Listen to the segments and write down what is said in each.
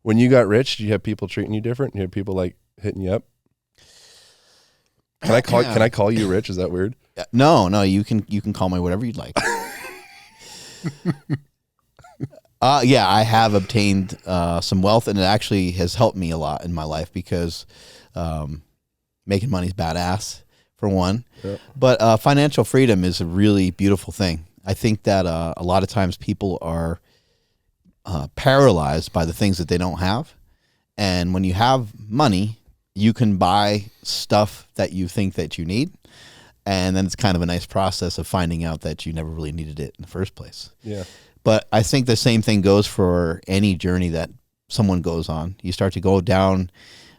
When you got rich, did you have people treating you different? You had people like hitting you up? Can I call you rich? Is that weird? No, you can call me whatever you'd like. Yeah, I have obtained some wealth, and it actually has helped me a lot in my life because making money's badass, for one. Yep. But financial freedom is a really beautiful thing. I think that a lot of times people are paralyzed by the things that they don't have. And when you have money, you can buy stuff that you think that you need. And then it's kind of a nice process of finding out that you never really needed it in the first place. Yeah. But I think the same thing goes for any journey that someone goes on. You start to go down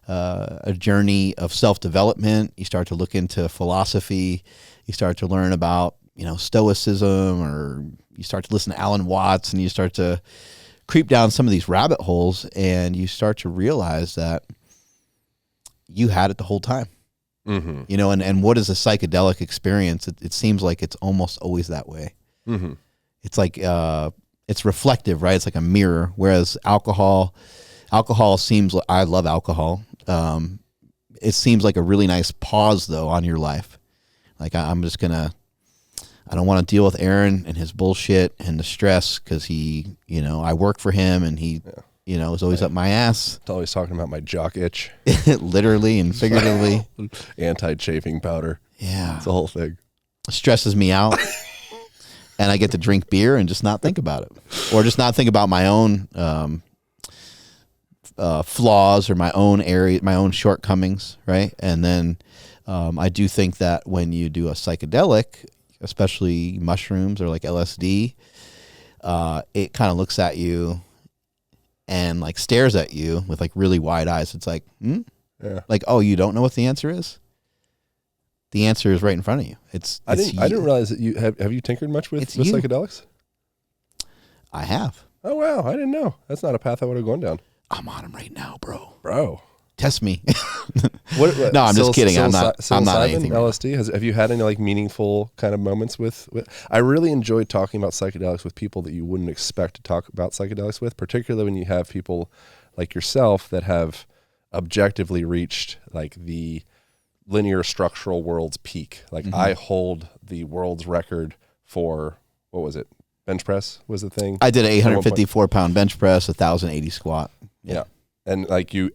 a journey of self-development. You start to look into philosophy. You start to learn about, Stoicism, or you start to listen to Alan Watts, and you start to creep down some of these rabbit holes, and you start to realize that you had it the whole time. Mm-hmm. And what is a psychedelic experience? It seems like it's almost always that way. Mm-hmm. It's like it's reflective, right? It's like a mirror. Whereas alcohol seems like, I love alcohol. It seems like a really nice pause though on your life. Like I don't want to deal with Aaron and his bullshit and the stress because he, I work for him and he, is always up my ass. It's always talking about my jock itch. Literally and figuratively. Anti-chafing powder. Yeah. It's the whole thing. It stresses me out. And I get to drink beer and just not think about it. Or just not think about my own flaws or my own shortcomings, right? And then I do think that when you do a psychedelic, especially mushrooms or like LSD, it kind of looks at you and like stares at you with like really wide eyes. It's like, like, oh, you don't know what the answer is? The answer is right in front of you. I didn't realize that you have you tinkered much with psychedelics? I have. Oh wow, I didn't know. That's not a path I would have gone down. I'm on them right now, bro. Test me. No, I'm just kidding. I'm not anything. LSD. Have you had any like meaningful kind of moments with? I really enjoyed talking about psychedelics with people that you wouldn't expect to talk about psychedelics with, particularly when you have people like yourself that have objectively reached like the linear structural world's peak. Like I hold the world's record for, what was it? Bench press was the thing. I did an 854 pound bench press, 1,080 squat. Yeah. And like you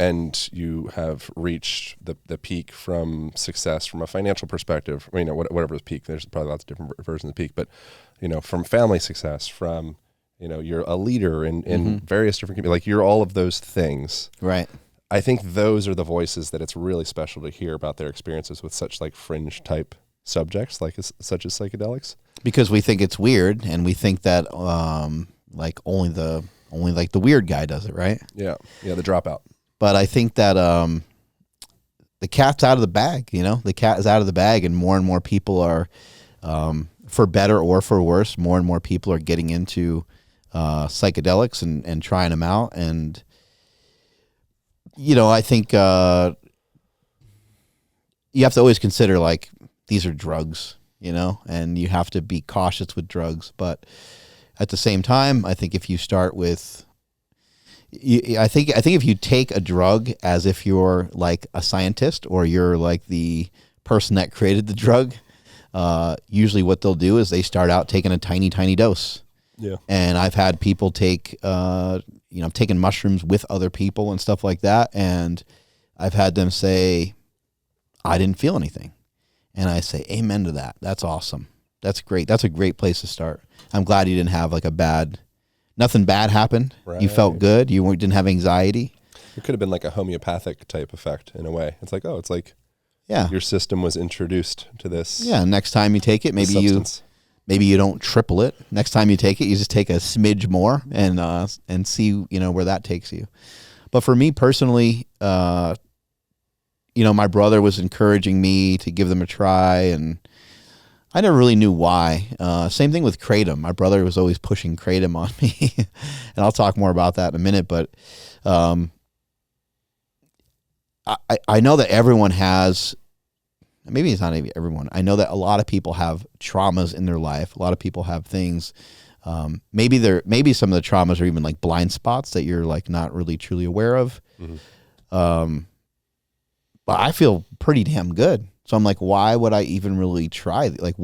have reached the peak from success from a financial perspective. I mean, whatever is peak, there's probably lots of different versions of peak, but from family success, from, you're a leader in various different communities, like you're all of those things. Right. I think those are the voices that it's really special to hear about their experiences with such like fringe type subjects, like such as psychedelics. Because we think it's weird, and we think that like only like the weird guy does it, right? Yeah, the dropout. But I think that the cat's out of the bag. The cat is out of the bag, and more people are, for better or for worse, more and more people are getting into psychedelics and trying them out. And I think you have to always consider like these are drugs, and you have to be cautious with drugs. But at the same time, I think if you start with, I think if you take a drug as if you're like a scientist or you're like the person that created the drug, usually what they'll do is they start out taking a tiny, tiny dose. Yeah. And I've had people take, I've taken mushrooms with other people and stuff like that. And I've had them say, I didn't feel anything. And I say, amen to that. That's awesome. That's great. That's a great place to start. I'm glad you didn't have like nothing bad happened. Right. You felt good. You didn't have anxiety. It could have been like a homeopathic type effect in a way. It's like, yeah, your system was introduced to this. Yeah. Next time you take it, maybe you don't triple it. Next time you take it, you just take a smidge more and see, where that takes you. But for me personally, my brother was encouraging me to give them a try, and I never really knew why. Same thing with Kratom. My brother was always pushing Kratom on me, and I'll talk more about that in a minute. But I know that everyone has, maybe it's not everyone. I know that a lot of people have traumas in their life. A lot of people have things maybe some of the traumas are even like blind spots that you're like not really truly aware of. But I feel pretty damn good. So I'm like, why would I even really try? Like,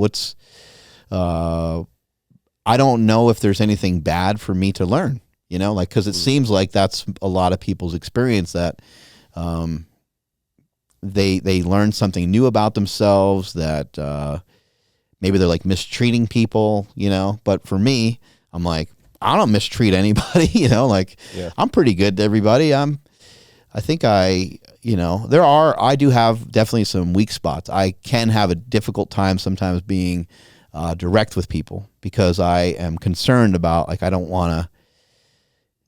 I don't know if there's anything bad for me to learn, like, cause it seems like that's a lot of people's experience, that, they learn something new about themselves, that, maybe they're like mistreating people, but for me, I'm like, I don't mistreat anybody, like I'm pretty good to everybody. I do have definitely some weak spots. I can have a difficult time sometimes being direct with people, because I am concerned about, like, I don't want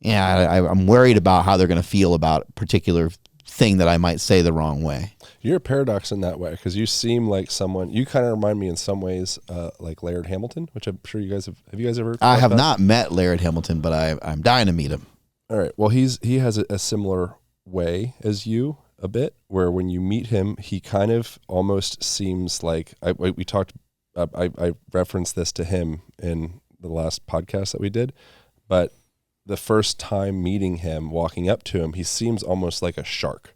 to, I'm worried about how they're going to feel about a particular thing that I might say the wrong way. You're a paradox in that way, because you seem like someone, you kind of remind me in some ways like Laird Hamilton, which I'm sure you guys have you guys ever? I have not met Laird Hamilton, but I'm dying to meet him. All right. Well, he has a similar way as you a bit, where when you meet him, he kind of almost seems like, I referenced this to him in the last podcast that we did, but the first time meeting him, walking up to him, he seems almost like a shark,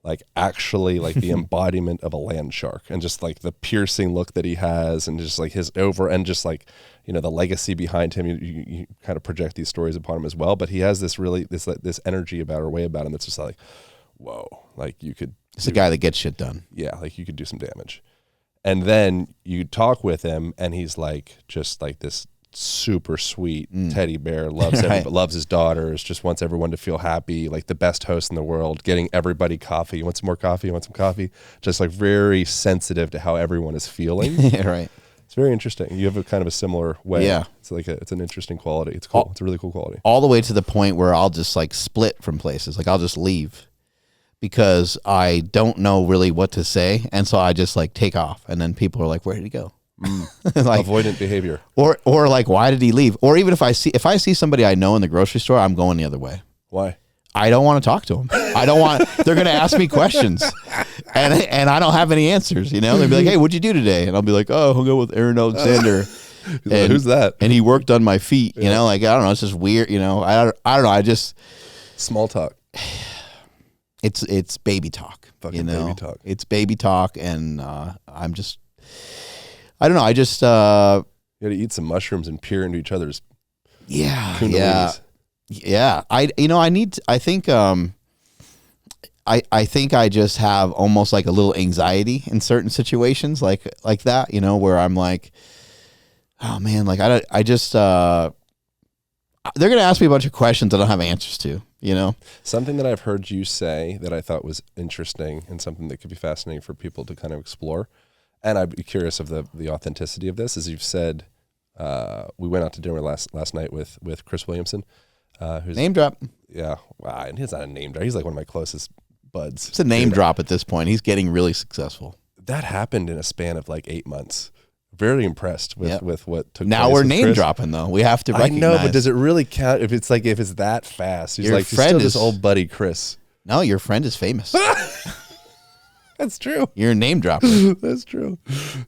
like actually like the embodiment of a land shark, and just like the piercing look that he has, and just like and just like, the legacy behind him. You kind of project these stories upon him as well, but he has this energy about, or way about him, that's just like, whoa, like you could. It's a guy that gets shit done. Yeah, like you could do some damage. And then you talk with him, and he's like, just like this super sweet teddy bear, loves loves his daughters, just wants everyone to feel happy, like the best host in the world, getting everybody coffee. You want some more coffee? You want some coffee? Just like very sensitive to how everyone is feeling. Yeah, right. It's very interesting. You have a kind of a similar way. Yeah. It's like it's an interesting quality. It's cool. It's a really cool quality. All the way to the point where I'll just like split from places. Like I'll just leave, because I don't know really what to say. And so I just like take off, and then people are like, where did he go? Like, avoidant behavior. Or like, why did he leave? Or even if I see somebody I know in the grocery store, I'm going the other way. Why? I don't want to talk to them. I don't want, they're going to ask me questions, and I don't have any answers, They'll be like, hey, what'd you do today? And I'll be like, oh, hung out with Aaron Alexander. And, who's that? And he worked on my feet, like, I don't know. It's just weird. I don't know. I just, small talk. It's baby talk, Fucking baby talk. It's baby talk. And, I'm just, I don't know. I just, you got to eat some mushrooms and peer into each other's. Yeah. I think I just have almost like a little anxiety in certain situations like that, where I'm like, oh man, like I just, they're going to ask me a bunch of questions I don't have answers to, Something that I've heard you say that I thought was interesting, and something that could be fascinating for people to kind of explore, and I'd be curious of the authenticity of this, is you've said, we went out to dinner last night with Chris Williamson, who's name drop. Yeah. Wow. And he's not a name drop. He's like one of my closest buds. It's a name drop at this point. He's getting really successful. That happened in a span of like 8 months. Very impressed with what took place. Now we're name dropping though. We have to recognize. I know, but does it really count if it's that fast? He's like, friend is this old buddy, Chris. No, your friend is famous. That's true. You're a name dropper. That's true.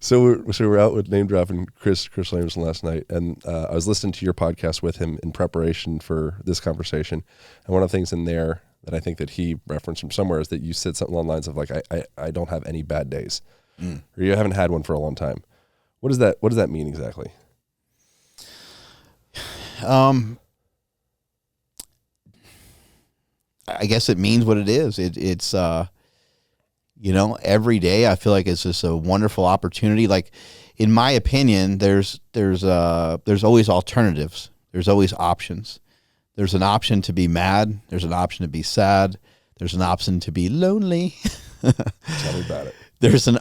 So we're out with name dropping Chris Williamson last night, and I was listening to your podcast with him in preparation for this conversation. And one of the things in there that I think that he referenced from somewhere is that you said something along the lines of like, I don't have any bad days, or you haven't had one for a long time. What does that mean exactly? I guess it means what it is. It's every day I feel like it's just a wonderful opportunity. Like, in my opinion, there's always alternatives. There's always options. There's an option to be mad. There's an option to be sad. There's an option to be lonely. Tell me about it. There's an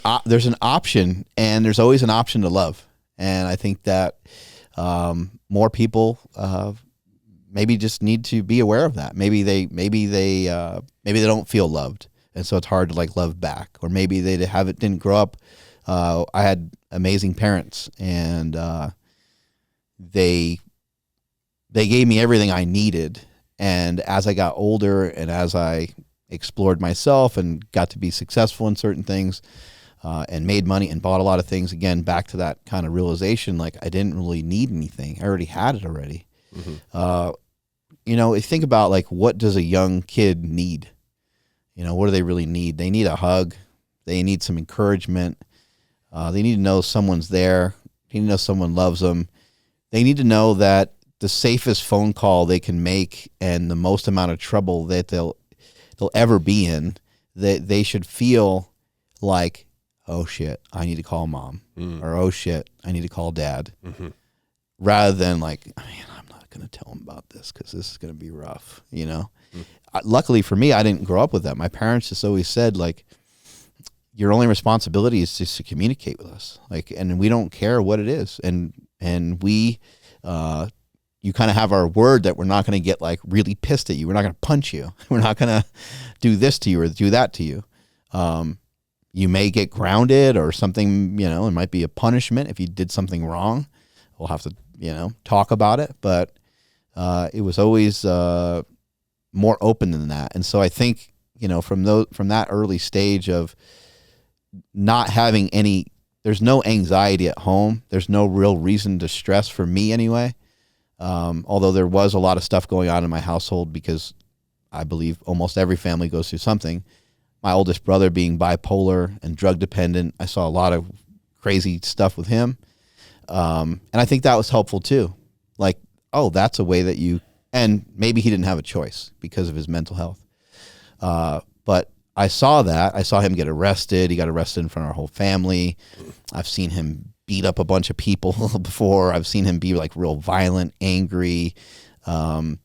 option, and there's always an option to love. And I think that more people maybe just need to be aware of that. Maybe they don't feel loved, and so it's hard to like love back. Or maybe they didn't grow up. I had amazing parents, and they gave me everything I needed. And as I got older, and as I explored myself and got to be successful in certain things, and made money and bought a lot of things. Again, back to that kind of realization, like I didn't really need anything. I already had it already. You know, think about like, what does a young kid need? You know, what do they really need? They need a hug. They need some encouragement. They need to know someone's there. They need to know someone loves them. They need to know that the safest phone call they can make and the most amount of trouble that they'll ever be in, that they should feel like, oh shit, I need to call mom, or oh shit, I need to call dad, rather than like, man, I'm not going to tell him about this because this is going to be rough, you know? Luckily for me, I didn't grow up with that. My parents just always said, like, your only responsibility is just to communicate with us. Like, and we don't care what it is. And we, you kind of have our word that we're not going to get like really pissed at you. We're not going to punch you. We're not going to do this to you or do that to you. You may get grounded or something, you know, it might be a punishment if you did something wrong. We'll have to, you know, talk about it, but, it was always, more open than that. And so I think, you know, from that early stage of not having there's no anxiety at home. There's no real reason to stress for me anyway. Although there was a lot of stuff going on in my household because I believe almost every family goes through something. My oldest brother being bipolar and drug dependent, I saw a lot of crazy stuff with him. And I think that was helpful too. Like, oh, that's a way that and maybe he didn't have a choice because of his mental health. But I saw that. I saw him get arrested. He got arrested in front of our whole family. I've seen him beat up a bunch of people before. I've seen him be like real violent, angry. And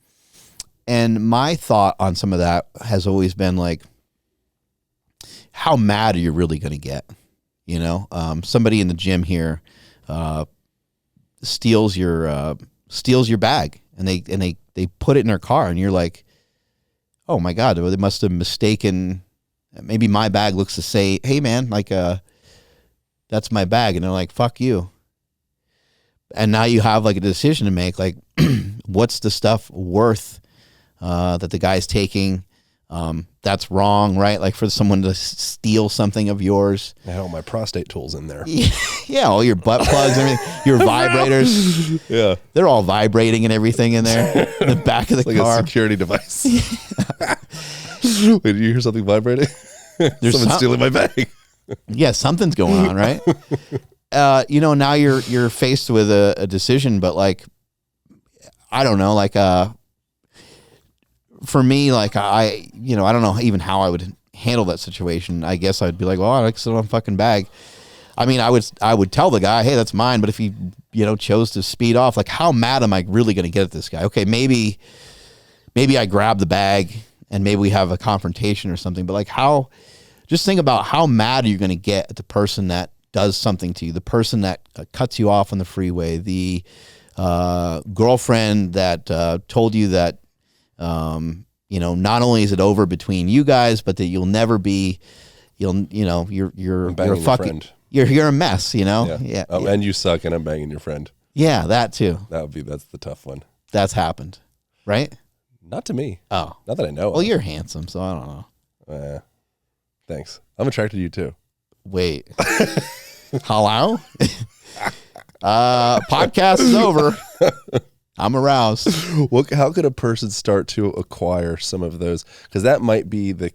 my thought on some of that has always been like, how mad are you really going to get? You know, somebody in the gym here steals your bag and they put it in their car, and you're like, oh my God, they must have mistaken. Maybe my bag looks to say, hey man, like, that's my bag. And they're like, fuck you. And now you have like a decision to make, like, what's the stuff worth, that the guy's taking, that's wrong, right? Like for someone to steal something of yours. I had all my prostate tools in there. Yeah, all your butt plugs and everything, your vibrators. Yeah. They're all vibrating and everything in there in the back of the like car. Like a security device. Wait, did you hear something vibrating? Someone's stealing my bag. Yeah, something's going on, right? You know, now you're faced with a decision, but like, I don't know, like, for me, like I don't know even how I would handle that situation. I guess I'd be like, well, I like sit on a fucking bag. I mean, I would tell the guy, hey, that's mine. But if he, you know, chose to speed off, like, how mad am I really going to get at this guy? Okay, maybe I grab the bag and maybe we have a confrontation or something. But like, just think about how mad are you going to get at the person that does something to you, the person that cuts you off on the freeway, the girlfriend that told you that, you know, not only is it over between you guys, but that you'll never be, you're a fucking, you're a mess, you know? Yeah. And you suck and I'm banging your friend. Yeah, that too. That's the tough one. That's happened, right? Not to me. Oh. Not that I know of. Well, you're handsome, so I don't know. Thanks. I'm attracted to you too. Wait. Hello? Podcast is over. I'm aroused. How could a person start to acquire some of those? Because that might be the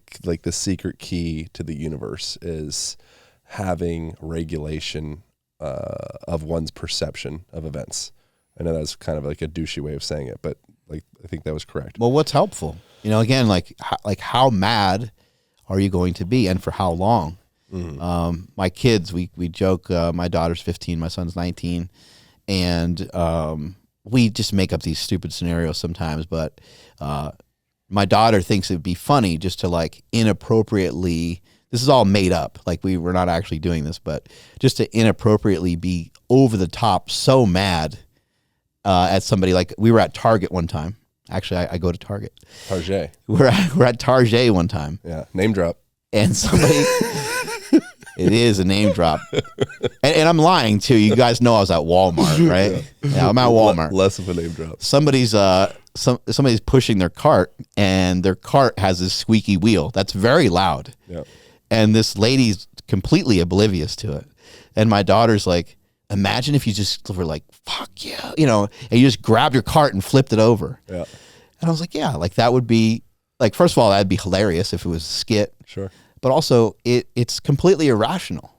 secret key to the universe, is having regulation of one's perception of events. I know that's kind of like a douchey way of saying it, but like I think that was correct. Well, what's helpful? You know, again, like how mad are you going to be, and for how long? Mm-hmm. My kids, we joke. My daughter's 15, my son's 19, and we just make up these stupid scenarios sometimes, but my daughter thinks it'd be funny just to like inappropriately, this is all made up, like we're not actually doing this, but just to inappropriately be over the top so mad at somebody. Like we were at Target one time. Actually, I go to Target. Target. We're at Target one time. Yeah, name drop. And somebody... It is a name drop. And I'm lying too. You guys know I was at Walmart, right? Yeah, I'm at Walmart. Less of a name drop. Somebody's pushing their cart, and their cart has this squeaky wheel that's very loud. Yeah. And this lady's completely oblivious to it. And my daughter's like, imagine if you just were like, fuck yeah, you know, and you just grabbed your cart and flipped it over. Yeah. And I was like, yeah, like that would be, like, first of all, that'd be hilarious if it was a skit. Sure. But also, it's completely irrational.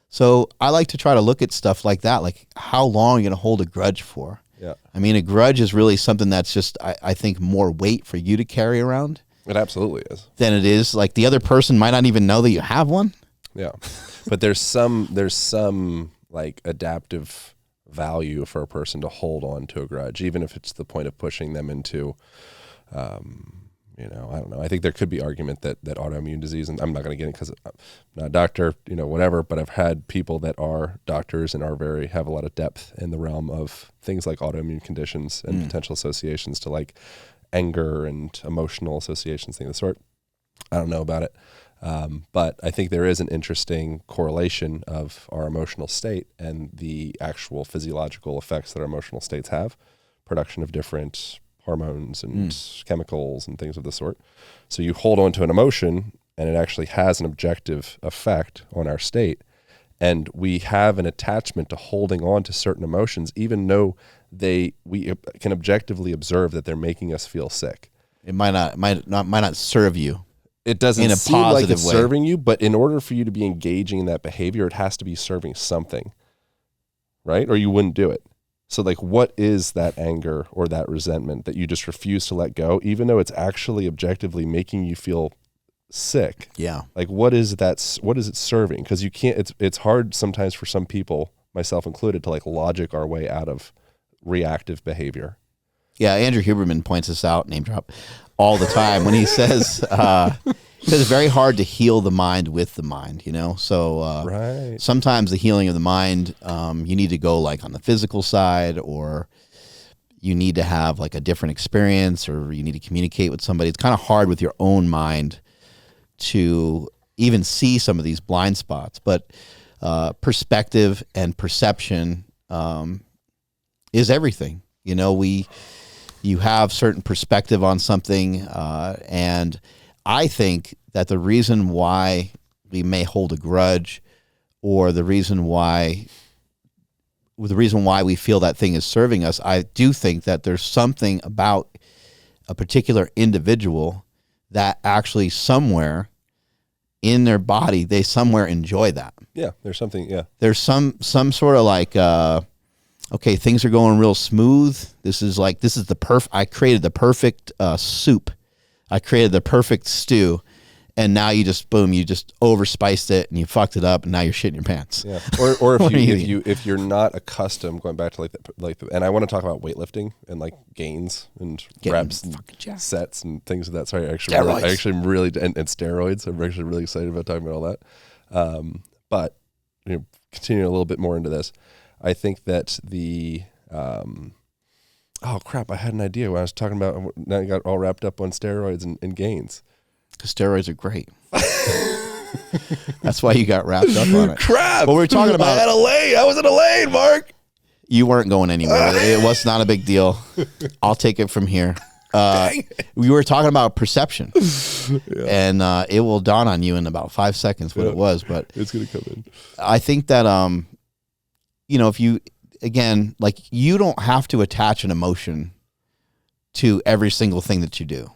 So I like to try to look at stuff like that, like how long are you going to hold a grudge for? Yeah. I mean, a grudge is really something that's just, I think, more weight for you to carry around. It absolutely is. Than it is, like, the other person might not even know that you have one. Yeah. But there's some like adaptive value for a person to hold on to a grudge, even if it's the point of pushing them into, you know, I don't know. I think there could be argument that autoimmune disease, and I'm not going to get it because I'm not a doctor, you know, whatever, but I've had people that are doctors and have a lot of depth in the realm of things like autoimmune conditions and potential associations to like anger and emotional associations, things of the sort. I don't know about it. But I think there is an interesting correlation of our emotional state and the actual physiological effects that our emotional states have, production of different hormones and chemicals and things of the sort. So you hold on to an emotion and it actually has an objective effect on our state. And we have an attachment to holding on to certain emotions, even though we can objectively observe that they're making us feel sick. It might not serve you. It doesn't in a seem like it's way. serving you, but in order for you to be engaging in that behavior, it has to be serving something, right? Or you wouldn't do it. So like, what is that anger or that resentment that you just refuse to let go, even though it's actually objectively making you feel sick? Yeah. Like, what is it serving? Because you can't, it's hard sometimes for some people, myself included, to like logic our way out of reactive behavior. Yeah, Andrew Huberman points this out, name drop, all the time when he says it's very hard to heal the mind with the mind, you know? So right. Sometimes the healing of the mind, you need to go like on the physical side, or you need to have like a different experience, or you need to communicate with somebody. It's kind of hard with your own mind to even see some of these blind spots. But perspective and perception is everything. You know, you have certain perspective on something, and I think that the reason why we may hold a grudge, or the reason why we feel that thing is serving us, I do think that there's something about a particular individual that actually somewhere in their body, they somewhere enjoy that. Yeah, there's something, yeah. There's some sort of like, okay, things are going real smooth. I created the perfect soup. I created the perfect stew. And now you just overspiced it and you fucked it up, and now you're shitting your pants. Yeah. Or if you're not accustomed, going back to and I want to talk about weightlifting and like gains and reps and sets and things of that. Sorry, and steroids. I'm actually really excited about talking about all that. But continuing a little bit more into this, I think that oh crap, I had an idea when I was talking about, now I got all wrapped up on steroids and gains. Steroids are great. That's why you got wrapped up on it. Crap. Well, we were talking about, I was in a lane, Mark. You weren't going anywhere. It was not a big deal. I'll take it from here. We were talking about perception, and it will dawn on you in about 5 seconds what it was, but it's going to come in. I think that, if you, again, like, you don't have to attach an emotion to every single thing that you do.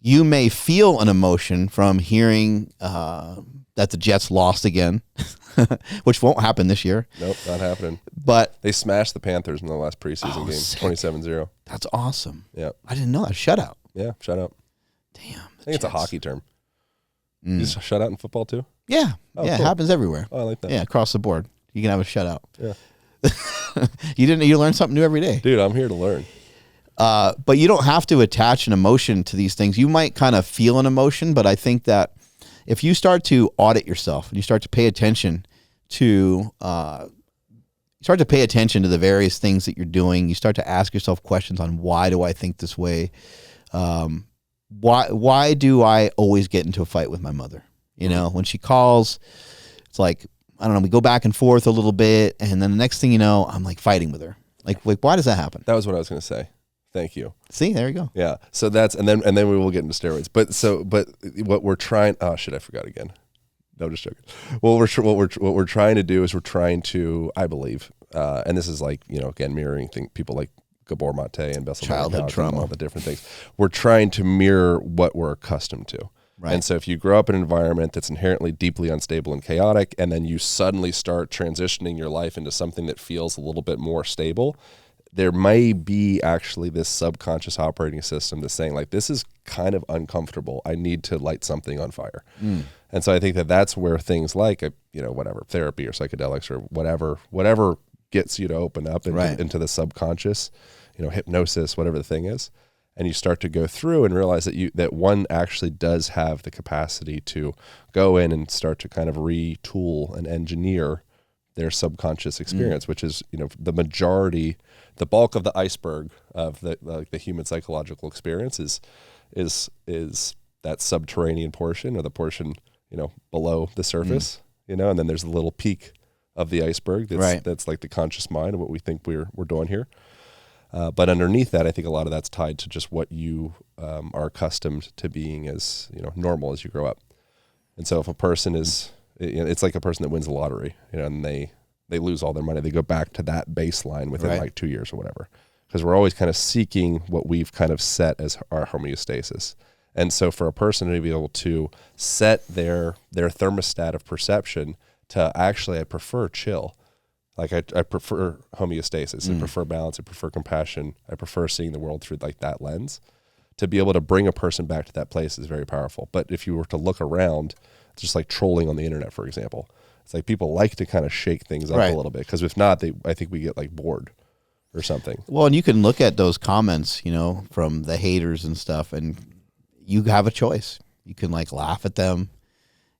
You may feel an emotion from hearing that the Jets lost again, which won't happen this year. Nope, not happening. But they smashed the Panthers in the last preseason game, 27-0. That's awesome. Yeah. I didn't know that. Shutout. Yeah, shutout. Damn. I think it's a hockey term. You shutout in football too? Yeah. Oh, yeah, cool. It happens everywhere. Oh, I like that. Yeah, across the board. You can have a shutout. Yeah. You learn something new every day. Dude, I'm here to learn. But you don't have to attach an emotion to these things. You might kind of feel an emotion, but I think that if you start to audit yourself and you start to pay attention to the various things that you're doing, you start to ask yourself questions on, why do I think this way? Why do I always get into a fight with my mother? When she calls, it's like, I don't know, we go back and forth a little bit, and then the next thing you know, I'm like fighting with her. Like why does that happen? That was what I was going to say. Thank you. See, there you go. Yeah. So that's, and then we will get into steroids. But what we're trying, oh shit, I forgot again. No, just joking. What we're trying to do is we're trying to, I believe, and this is like, again, mirroring people like Gabor Mate and Bessel childhood trauma, all the different things. We're trying to mirror what we're accustomed to. Right. And so if you grow up in an environment that's inherently deeply unstable and chaotic, and then you suddenly start transitioning your life into something that feels a little bit more stable, there may be actually this subconscious operating system that's saying, like, this is kind of uncomfortable. I need to light something on fire. And so I think that's where things like, whatever, therapy or psychedelics or whatever gets you to open up into the subconscious, hypnosis, whatever the thing is. And you start to go through and realize that one actually does have the capacity to go in and start to kind of retool and engineer their subconscious experience, which is, the majority, the bulk of the iceberg of the human psychological experience is that subterranean portion, or the portion, below the surface, and then there's a little peak of the iceberg that's like the conscious mind of what we think we're doing here. But underneath that, I think a lot of that's tied to just what you are accustomed to being as normal as you grow up. And so if a person is, it's like a person that wins the lottery, and they lose all their money, they go back to that baseline within like 2 years or whatever, because we're always kind of seeking what we've kind of set as our homeostasis. And so for a person to be able to set their thermostat of perception to actually, I prefer chill. Like I prefer homeostasis. I prefer balance. I prefer compassion. I prefer seeing the world through like that lens. To be able to bring a person back to that place is very powerful. But if you were to look around, just like trolling on the internet, for example, it's like people like to kind of shake things up a little bit, because if not, I think we get like bored or something. Well, and you can look at those comments, from the haters and stuff, and you have a choice. You can like laugh at them.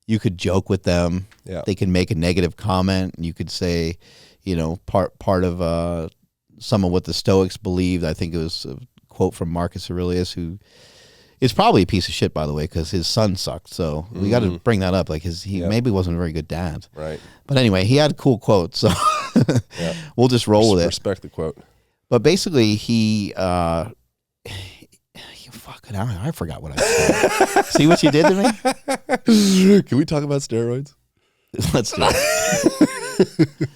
You could joke with them. Yeah. They can make a negative comment, and you could say, part of some of what the Stoics believed. I think it was a quote from Marcus Aurelius, who is probably a piece of shit, by the way, because his son sucked. So we got to bring that up. Like he maybe wasn't a very good dad. Right. But anyway, he had cool quotes, so we'll just roll with it. Respect the quote. But basically, fucking, I forgot what I said. See what you did to me? Can we talk about steroids? Let's do it.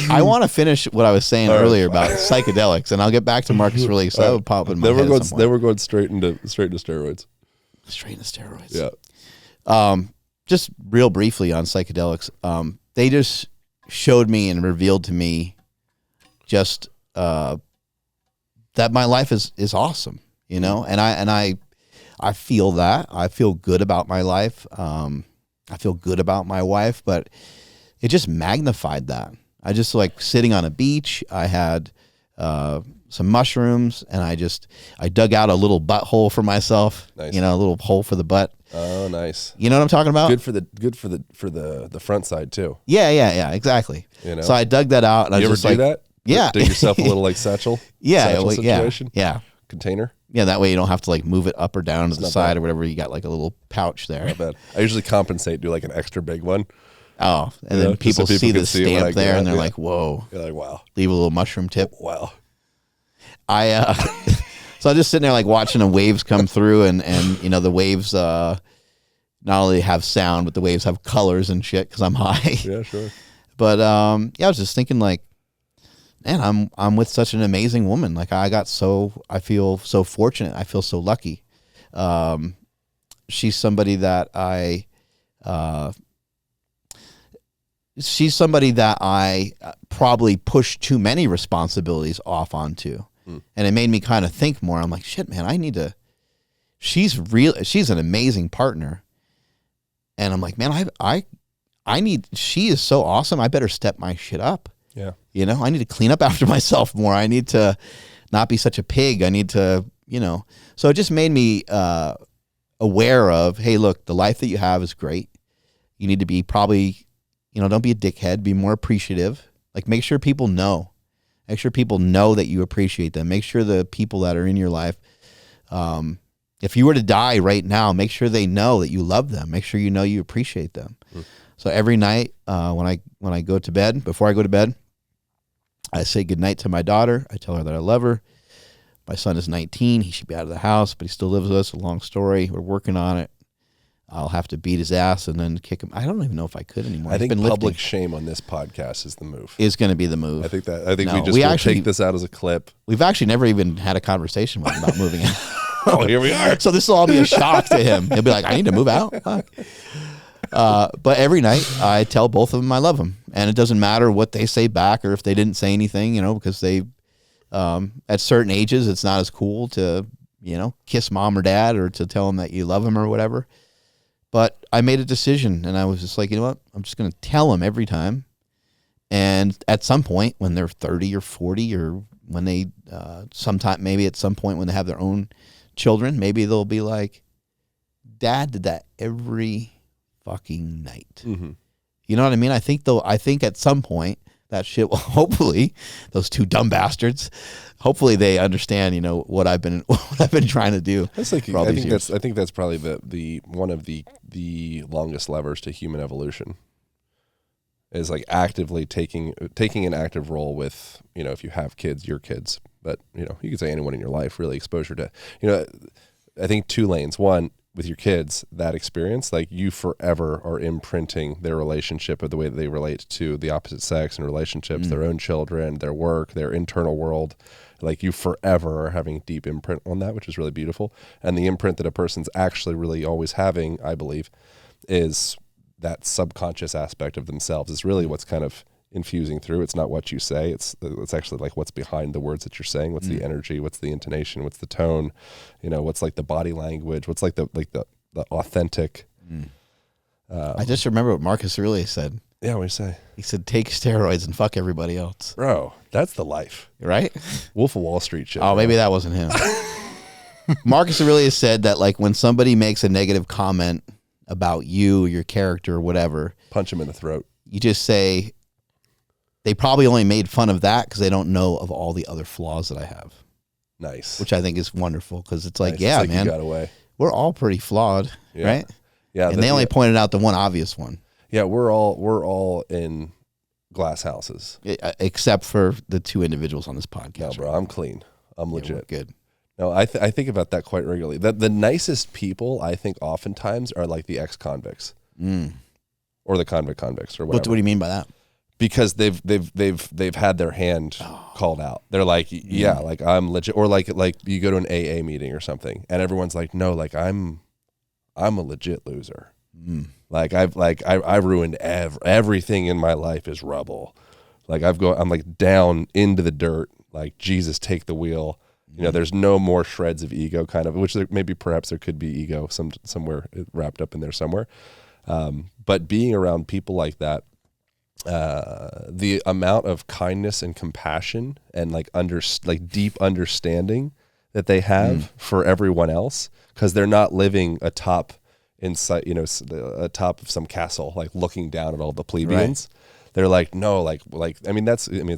I want to finish what I was saying earlier about psychedelics, and I'll get back to Marcus Aurelius. So that would pop in my head somewhere. Then we're going straight into steroids. Straight into steroids. Yeah. Just real briefly on psychedelics. They just showed me and revealed to me just that my life is awesome, and I feel that. I feel good about my life. I feel good about my wife, but it just magnified that. I just like sitting on a beach. I had some mushrooms, and I dug out a little butthole for myself. Nice. A little hole for the butt. Oh, nice. You know what I'm talking about? Good for the front side too. Yeah, exactly. So I dug that out, and I you was ever just do like, that? Yeah, dig yourself a little like satchel. Satchel situation. Yeah. Container. Yeah, that way you don't have to like move it up or down to the side bad. or whatever. You got like a little pouch there. Not bad. I usually compensate, do like an extra big one. Oh, and then people see the stamp there, and they're like, "Whoa!" You're like, "Wow!" Leave a little mushroom tip. Wow. So I'm just sitting there like watching the waves come through, and the waves not only have sound, but the waves have colors and shit because I'm high. Yeah, sure. But I was just thinking like, man, I'm with such an amazing woman. Like I feel so fortunate. I feel so lucky. She's somebody that I probably pushed too many responsibilities off onto. And it made me kind of think more. I'm like, shit, man, she's an amazing partner. And I'm like, man, she is so awesome. I better step my shit up. Yeah. I need to clean up after myself more. I need to not be such a pig. I need to, so it just made me aware of, hey, look, the life that you have is great. You need to be probably, don't be a dickhead, be more appreciative. Like make sure people know. Make sure people know that you appreciate them. Make sure the people that are in your life, if you were to die right now, make sure they know that you love them. Make sure you appreciate them. So every night when I go to bed, before I go to bed, I say goodnight to my daughter. I tell her that I love her. My son is 19. He should be out of the house, but he still lives with us. A long story. We're working on it. I'll have to beat his ass and then kick him. I don't even know if I could anymore. I think public shame on this podcast is the move. Is going to be the move. I think we just will take this out as a clip. We've actually never even had a conversation with him about moving out. Oh, here we are. So this will all be a shock to him. He'll be like, I need to move out. Fuck. But every night I tell both of them I love them. And it doesn't matter what they say back or if they didn't say anything, because they, at certain ages, it's not as cool to, kiss mom or dad or to tell them that you love them or whatever. But I made a decision, and I was just like, you know what? I'm just going to tell them every time. And at some point, when they're 30 or 40, or when they, maybe at some point when they have their own children, maybe they'll be like, Dad did that every fucking night. Mm-hmm. You know what I mean? I think at some point that shit will hopefully, those two dumb bastards, hopefully they understand, what I've been trying to do. I think that's probably the one of the longest levers to human evolution is like actively taking an active role with, if you have kids, your kids, but you could say anyone in your life, really exposure to, I think 2 lanes. One, with your kids, that experience, like you forever are imprinting their relationship or the way that they relate to the opposite sex and relationships, their own children, their work, their internal world. Like you forever are having deep imprint on that, which is really beautiful. And the imprint that a person's actually really always having, I believe, is that subconscious aspect of themselves is really what's kind of infusing through. It's not what you say. It's actually like what's behind the words that you're saying. What's the energy? What's the intonation? What's the tone? What's like the body language? What's like the authentic. I just remember what Marcus Aurelius said. Yeah, what do you say? He said, take steroids and fuck everybody else. Bro, that's the life. Right? Wolf of Wall Street shit. Oh, maybe that wasn't him. Marcus Aurelius said that like when somebody makes a negative comment about you, your character, or whatever. Punch him in the throat. You just say, they probably only made fun of that because they don't know of all the other flaws that I have. Nice. Which I think is wonderful because it's like, nice. yeah, it's like man, you got away. We're all pretty flawed, right? Yeah. And they only pointed out the one obvious one. Yeah, we're all in glass houses. Except for the 2 individuals on this podcast. No, bro, I'm clean. I'm legit. Good. No, I think about that quite regularly. The nicest people, I think, oftentimes are like the ex-convicts. Or the convicts or whatever. What do you mean by that? Because they've had their hand called out. They're like, yeah, like I'm legit. Or like you go to an AA meeting or something, and everyone's like, no, like I'm a legit loser. Like I ruined everything in my life is rubble. Like I'm like down into the dirt. Like Jesus, take the wheel. There's no more shreds of ego, kind of. Which perhaps there could be ego somewhere wrapped up in there somewhere. But being around people like that. The amount of kindness and compassion and like deep understanding that they have for everyone else, because they're not living atop atop of some castle, like looking down at all the plebeians. Right. They're like, no, it's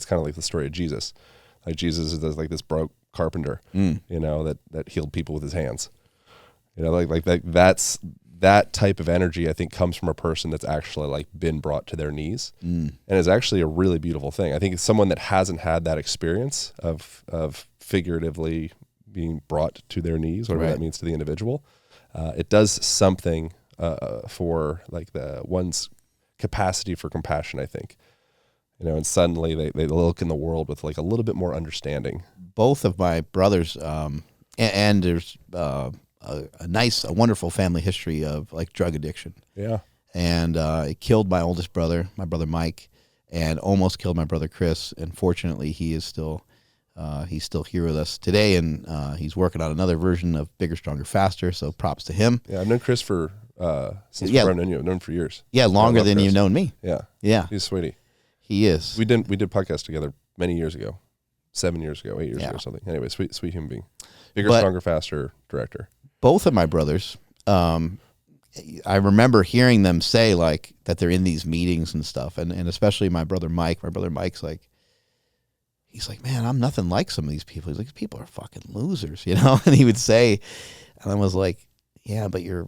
kind of like the story of Jesus. Like Jesus is like this broke carpenter, that healed people with his hands. That's. That type of energy, I think, comes from a person that's actually like been brought to their knees, and is actually a really beautiful thing. I think it's someone that hasn't had that experience of figuratively being brought to their knees, whatever that means to the individual. It does something for like one's capacity for compassion, I think. And suddenly they look in the world with like a little bit more understanding. Both of my brothers, and there's. A wonderful family history of like drug addiction. Yeah. And it killed my oldest brother, my brother Mike, and almost killed my brother Chris. And fortunately, he's still here with us today, and he's working on another version of Bigger, Stronger, Faster. So props to him. Yeah, I've known Chris for since I've known you. I've known him for years. Yeah, longer than you've known me. Yeah. Yeah. He's a sweetie. He is. We did podcasts together many years ago, 7 years ago, 8 years ago, or something. Anyway, sweet human being. Bigger, Stronger, Faster director. Both of my brothers, I remember hearing them say like that they're in these meetings and stuff, and especially my brother Mike. My brother Mike's like, he's like, man, I'm nothing like some of these people. He's like, these people are fucking losers, And he would say, and I was like, yeah, but you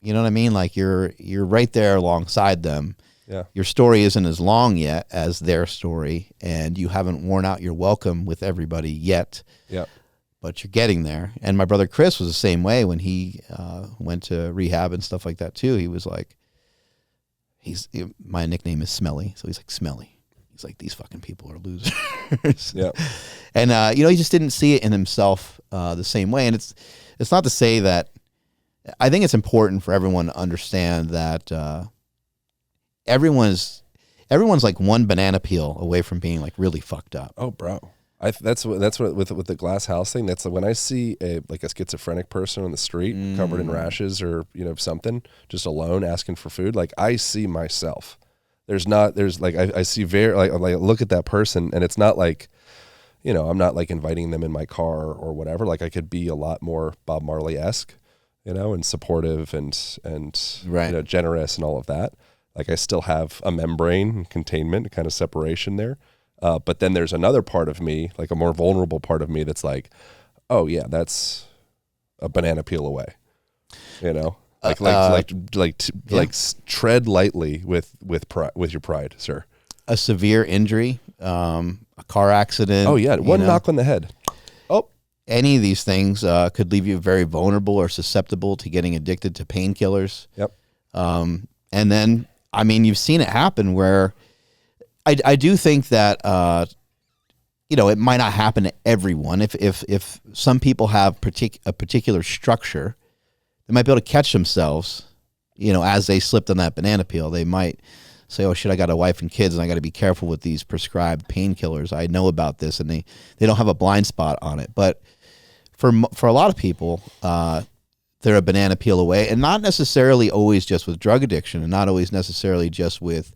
know what I mean? Like you're right there alongside them. Yeah. Your story isn't as long yet as their story, and you haven't worn out your welcome with everybody yet. Yeah. but you're getting there. And my brother Chris was the same way when he went to rehab and stuff like that too. He was like, my nickname is Smelly, so he's like, Smelly. He's like, these fucking people are losers. Yeah. And he just didn't see it in himself the same way. And it's not to say that. I think it's important for everyone to understand that everyone's like one banana peel away from being like really fucked up. Oh, bro. That's what with the glass house thing. That's when I see a schizophrenic person on the street covered in rashes or something, just alone asking for food. Like, I see myself. I see like look at that person, and it's not like, I'm not like inviting them in my car or whatever. Like, I could be a lot more Bob Marley-esque, and supportive and right. Generous and all of that. Like, I still have a membrane, containment, kind of separation there. But then there's another part of me, like a more vulnerable part of me, that's like, oh yeah, that's a banana peel away, tread lightly with your pride, sir. A severe injury, a car accident. Oh yeah, one knock on the head. Oh, any of these things could leave you very vulnerable or susceptible to getting addicted to painkillers. Yep. And then, you've seen it happen where. I do think that it might not happen to everyone. If some people have a particular structure, they might be able to catch themselves, as they slipped on that banana peel. They might say, "Oh shit, I got a wife and kids, and I got to be careful with these prescribed painkillers. I know about this," and they don't have a blind spot on it. But for a lot of people, they're a banana peel away, and not necessarily always just with drug addiction, and not always necessarily just with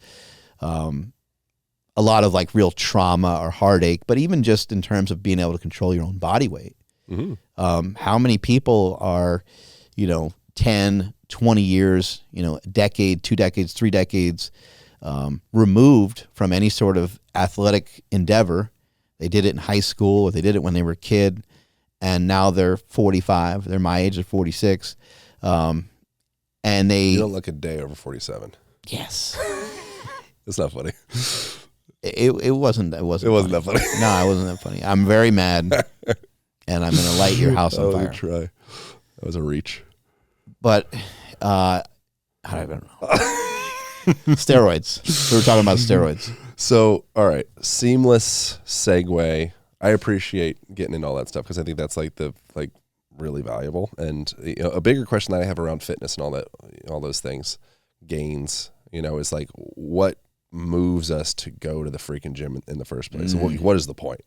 a lot of like real trauma or heartache, but even just in terms of being able to control your own body weight. Mm-hmm. How many people are, 10, 20 years, a decade, 2 decades, 3 decades removed from any sort of athletic endeavor. They did it in high school, or they did it when they were a kid, and now they're 45. They're my age, they're 46. And you don't look a day over 47. Yes. It's not funny. It wasn't that funny. No, it wasn't that funny. I'm very mad, and I'm going to light your house on fire. Try. That was a reach. But I don't know. Steroids. We were talking about steroids. So, all right, seamless segue. I appreciate getting into all that stuff because I think that's really valuable. And a bigger question that I have around fitness and all those things, gains, is like, what moves us to go to the freaking gym in the first place? What is the point?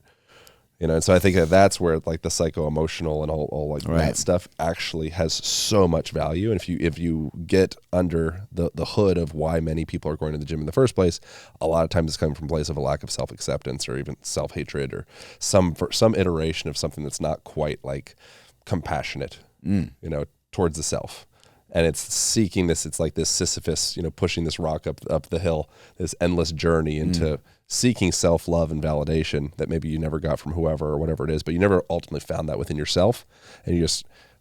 And so I think that's where like the psycho-emotional and all like right. that stuff actually has so much value. And if you get under the hood of why many people are going to the gym in the first place, a lot of times it's coming from a place of a lack of self-acceptance or even self-hatred or some iteration of something that's not quite like compassionate, towards the self. And it's seeking this, it's like this Sisyphus, pushing this rock up the hill, this endless journey into seeking self-love and validation that maybe you never got from whoever or whatever it is, but you never ultimately found that within yourself. And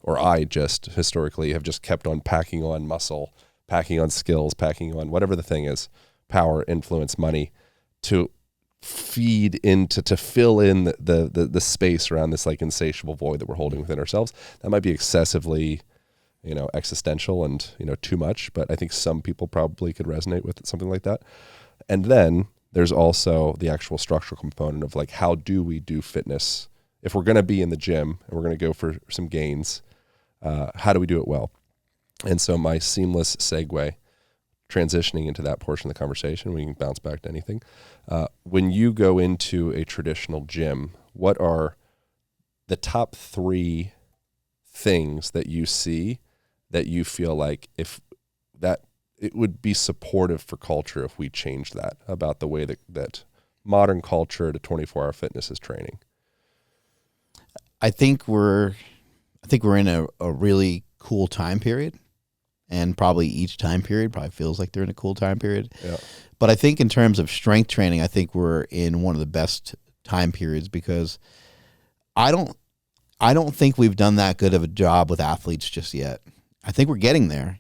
I just historically have just kept on packing on muscle, packing on skills, packing on whatever the thing is, power, influence, money, to feed into, to fill in the space around this like insatiable void that we're holding within ourselves. That might be excessively existential and, too much, but I think some people probably could resonate with something like that. And then there's also the actual structural component of like, how do we do fitness? If we're going to be in the gym and we're going to go for some gains, how do we do it well? And so my seamless segue, transitioning into that portion of the conversation, we can bounce back to anything. When you go into a traditional gym, what are the top 3 things that you see that you feel like if that it would be supportive for culture if we changed that about the way that modern culture to 24-hour fitness is training? I think we're in a really cool time period, and probably each time period probably feels like they're in a cool time period. Yeah. But I think in terms of strength training, I think we're in one of the best time periods because I don't think we've done that good of a job with athletes just yet. I think we're getting there.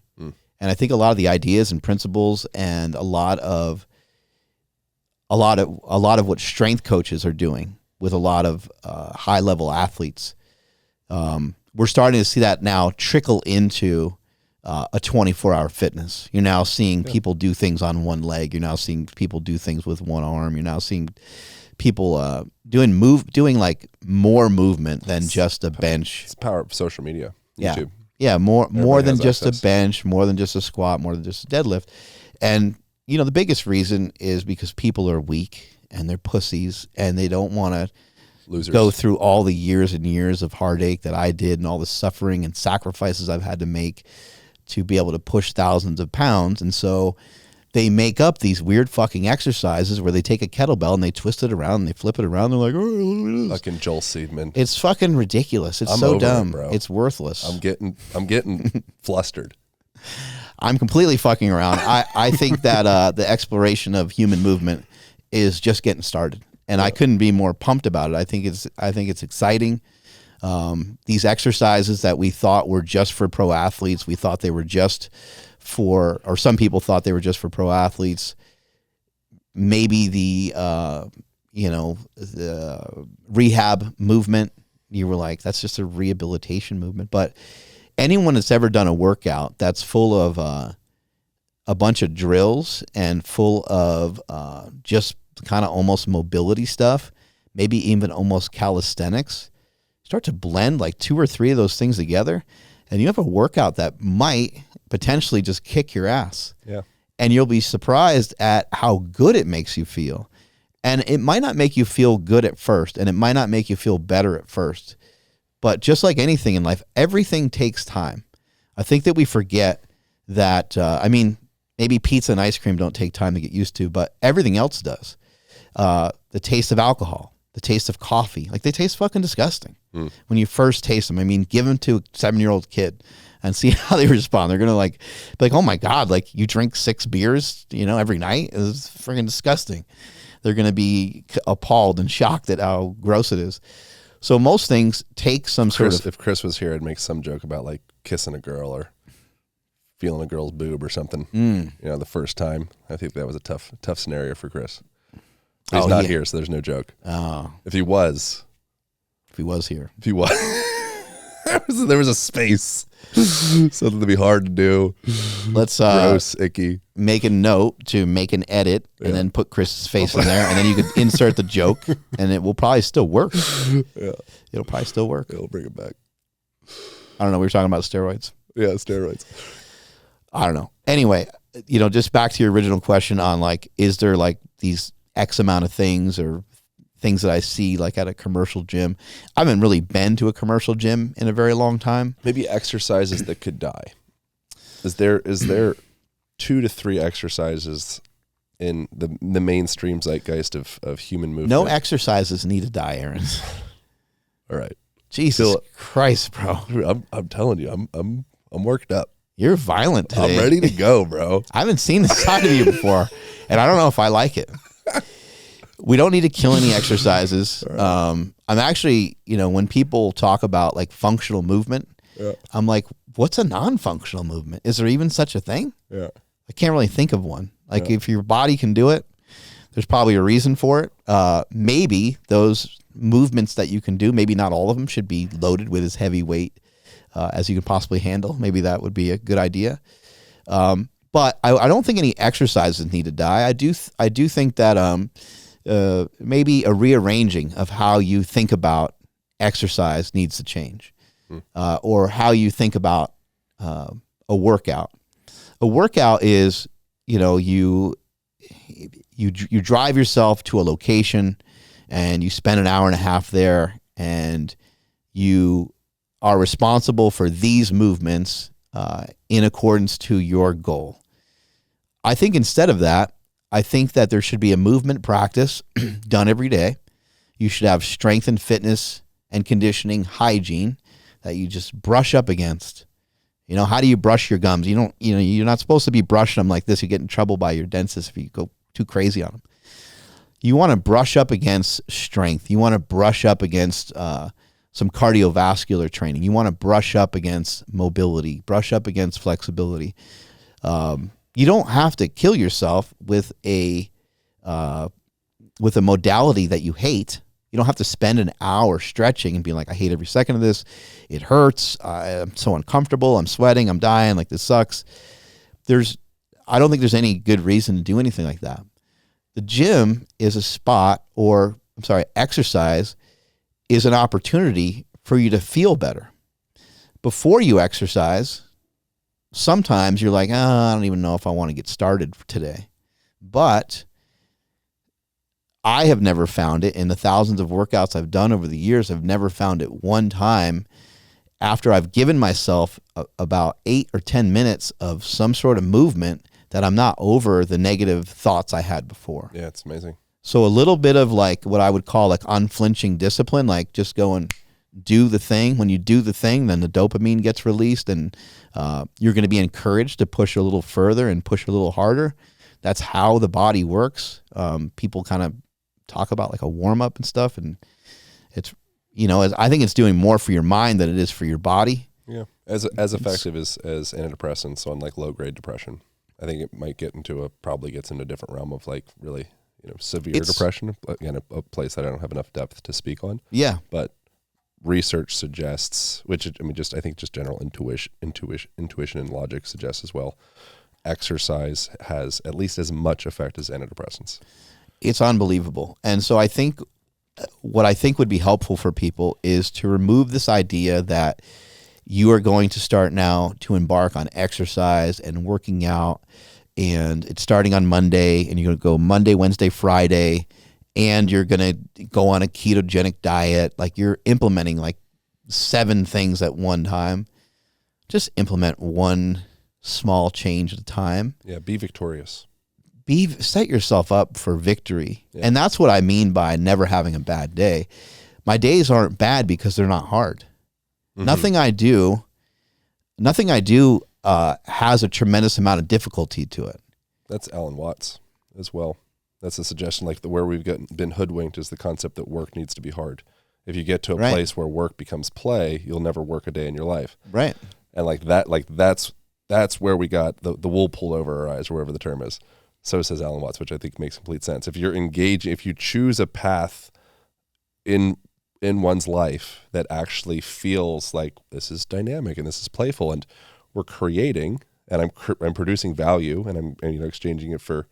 And I think a lot of the ideas and principles and a lot of what strength coaches are doing with a lot of high level athletes, we're starting to see that now trickle into a 24-hour fitness. You're now seeing people do things on one leg. You're now seeing people do things with one arm. You're now seeing people doing like more movement than just a bench. It's the power of social media. YouTube. Yeah, more than just access. a bench, more than just a squat, more than just a deadlift. And the biggest reason is because people are weak and they're pussies and they don't want to go through all the years and years of heartache that I did and all the suffering and sacrifices I've had to make to be able to push thousands of pounds. And so they make up these weird fucking exercises where they take a kettlebell and they twist it around and they flip it around. They're like, oh, look at this. Fucking Joel Seedman. It's fucking ridiculous. It's so dumb. It's worthless. I'm getting flustered. I'm completely fucking around. I think that the exploration of human movement is just getting started, and I couldn't be more pumped about it. I think it's exciting. These exercises that we thought were just for pro athletes, we thought they were just for, or some people thought they were just for pro athletes. Maybe the rehab movement, you were like, that's just a rehabilitation movement, but anyone that's ever done a workout that's full of a bunch of drills and full of just kind of almost mobility stuff, maybe even almost calisthenics, start to blend like 2 or 3 of those things together, and you have a workout that might potentially just kick your ass. Yeah. And you'll be surprised at how good it makes you feel. And it might not make you feel good at first, and it might not make you feel better at first. But just like anything in life, everything takes time. I think that we forget that, maybe pizza and ice cream don't take time to get used to, but everything else does. The taste of alcohol, the taste of coffee, like they taste fucking disgusting when you first taste them. I mean, give them to a 7-year-old kid and see how they respond. They're going to be like, oh my God, like you drink 6 beers, every night? It's freaking disgusting. They're going to be appalled and shocked at how gross it is. So most things take some sort of... If Chris was here, I'd make some joke about like kissing a girl or feeling a girl's boob or something. The first time. I think that was a tough scenario for Chris. But he's not here, so there's no joke. Oh. If he was here. There was a space. Something to be hard to do. Let's gross, icky. Make a note to make an edit and then put Chris's face in there, and then you could insert the joke, and it will probably still work. Yeah, it'll probably still work. It'll bring it back. I don't know. We were talking about steroids. Yeah, steroids. I don't know. Anyway, just back to your original question on like, is there like these X amount of things or things that I see like at a commercial gym? I haven't really been to a commercial gym in a very long time. Maybe exercises that could die. Is there 2 to 3 exercises in the mainstream zeitgeist of human movement? No exercises need to die, Aaron. All right. Jesus Christ, bro. I'm telling you, I'm worked up. You're violent today. I'm ready to go, bro. I haven't seen this side of you before, and I don't know if I like it. We don't need to kill any exercises. Right. I'm actually, when people talk about like functional movement, I'm like, what's a non-functional movement? Is there even such a thing? Yeah. I can't really think of one. Like if your body can do it, there's probably a reason for it. Maybe those movements that you can do, maybe not all of them should be loaded with as heavy weight as you can possibly handle. Maybe that would be a good idea. But I don't think any exercises need to die. I do think that maybe a rearranging of how you think about exercise needs to change, or how you think about a workout. A workout is, you drive yourself to a location and you spend an hour and a half there, and you are responsible for these movements in accordance to your goal. I think instead of that, I think that there should be a movement practice done every day. You should have strength and fitness and conditioning hygiene that you just brush up against. How do you brush your gums? You're not supposed to be brushing them like this. You get in trouble by your dentist if you go too crazy on them. You want to brush up against strength. You want to brush up against some cardiovascular training. You want to brush up against mobility, brush up against flexibility. You don't have to kill yourself with a modality that you hate You don't have to spend an hour stretching and being like, I hate every second of this. It hurts. I'm so uncomfortable. I'm sweating. I'm dying. Like, this sucks. I don't think there's any good reason to do anything like that. The gym is a spot, exercise is an opportunity for you to feel better. Before you exercise, sometimes you're like, I don't even know if I want to get started today. But I have never found it in the thousands of workouts I've done over the years. I've never found it one time after I've given myself about 8 or 10 minutes of some sort of movement that I'm not over the negative thoughts I had before. Yeah, it's amazing. So a little bit of like what I would call like unflinching discipline, like just go and do the thing. When you do the thing, then the dopamine gets released, and you're going to be encouraged to push a little further and push a little harder. That's how the body works. People kind of talk about like a warm up and stuff, and it's, I think it's doing more for your mind than it is for your body. Yeah, as effective as antidepressants on like low grade depression. I think it might probably gets into a different realm of like really severe depression. Again, a place that I don't have enough depth to speak on. Yeah, but research suggests, I think just general intuition and logic suggests as well, exercise has at least as much effect as antidepressants. It's unbelievable. And so I think what I think would be helpful for people is to remove this idea that you are going to start now to embark on exercise and working out, and it's starting on Monday, and you're going to go Monday, Wednesday, Friday, and you're going to go on a ketogenic diet. Like, you're implementing like 7 things at one time. Just implement one small change at a time. Yeah, be victorious. Set yourself up for victory. Yeah. And that's what I mean by never having a bad day. My days aren't bad because they're not hard. Mm-hmm. Nothing I do has a tremendous amount of difficulty to it. That's Alan Watts as well. That's a suggestion, like where we've been hoodwinked is the concept that work needs to be hard. If you get to a place where work becomes play, you'll never work a day in your life. Right. And that's where we got the wool pulled over our eyes, or wherever the term is. So says Alan Watts, which I think makes complete sense. If you're engaging, if you choose a path in one's life that actually feels like this is dynamic and this is playful and we're creating, and I'm producing value, and I'm exchanging it for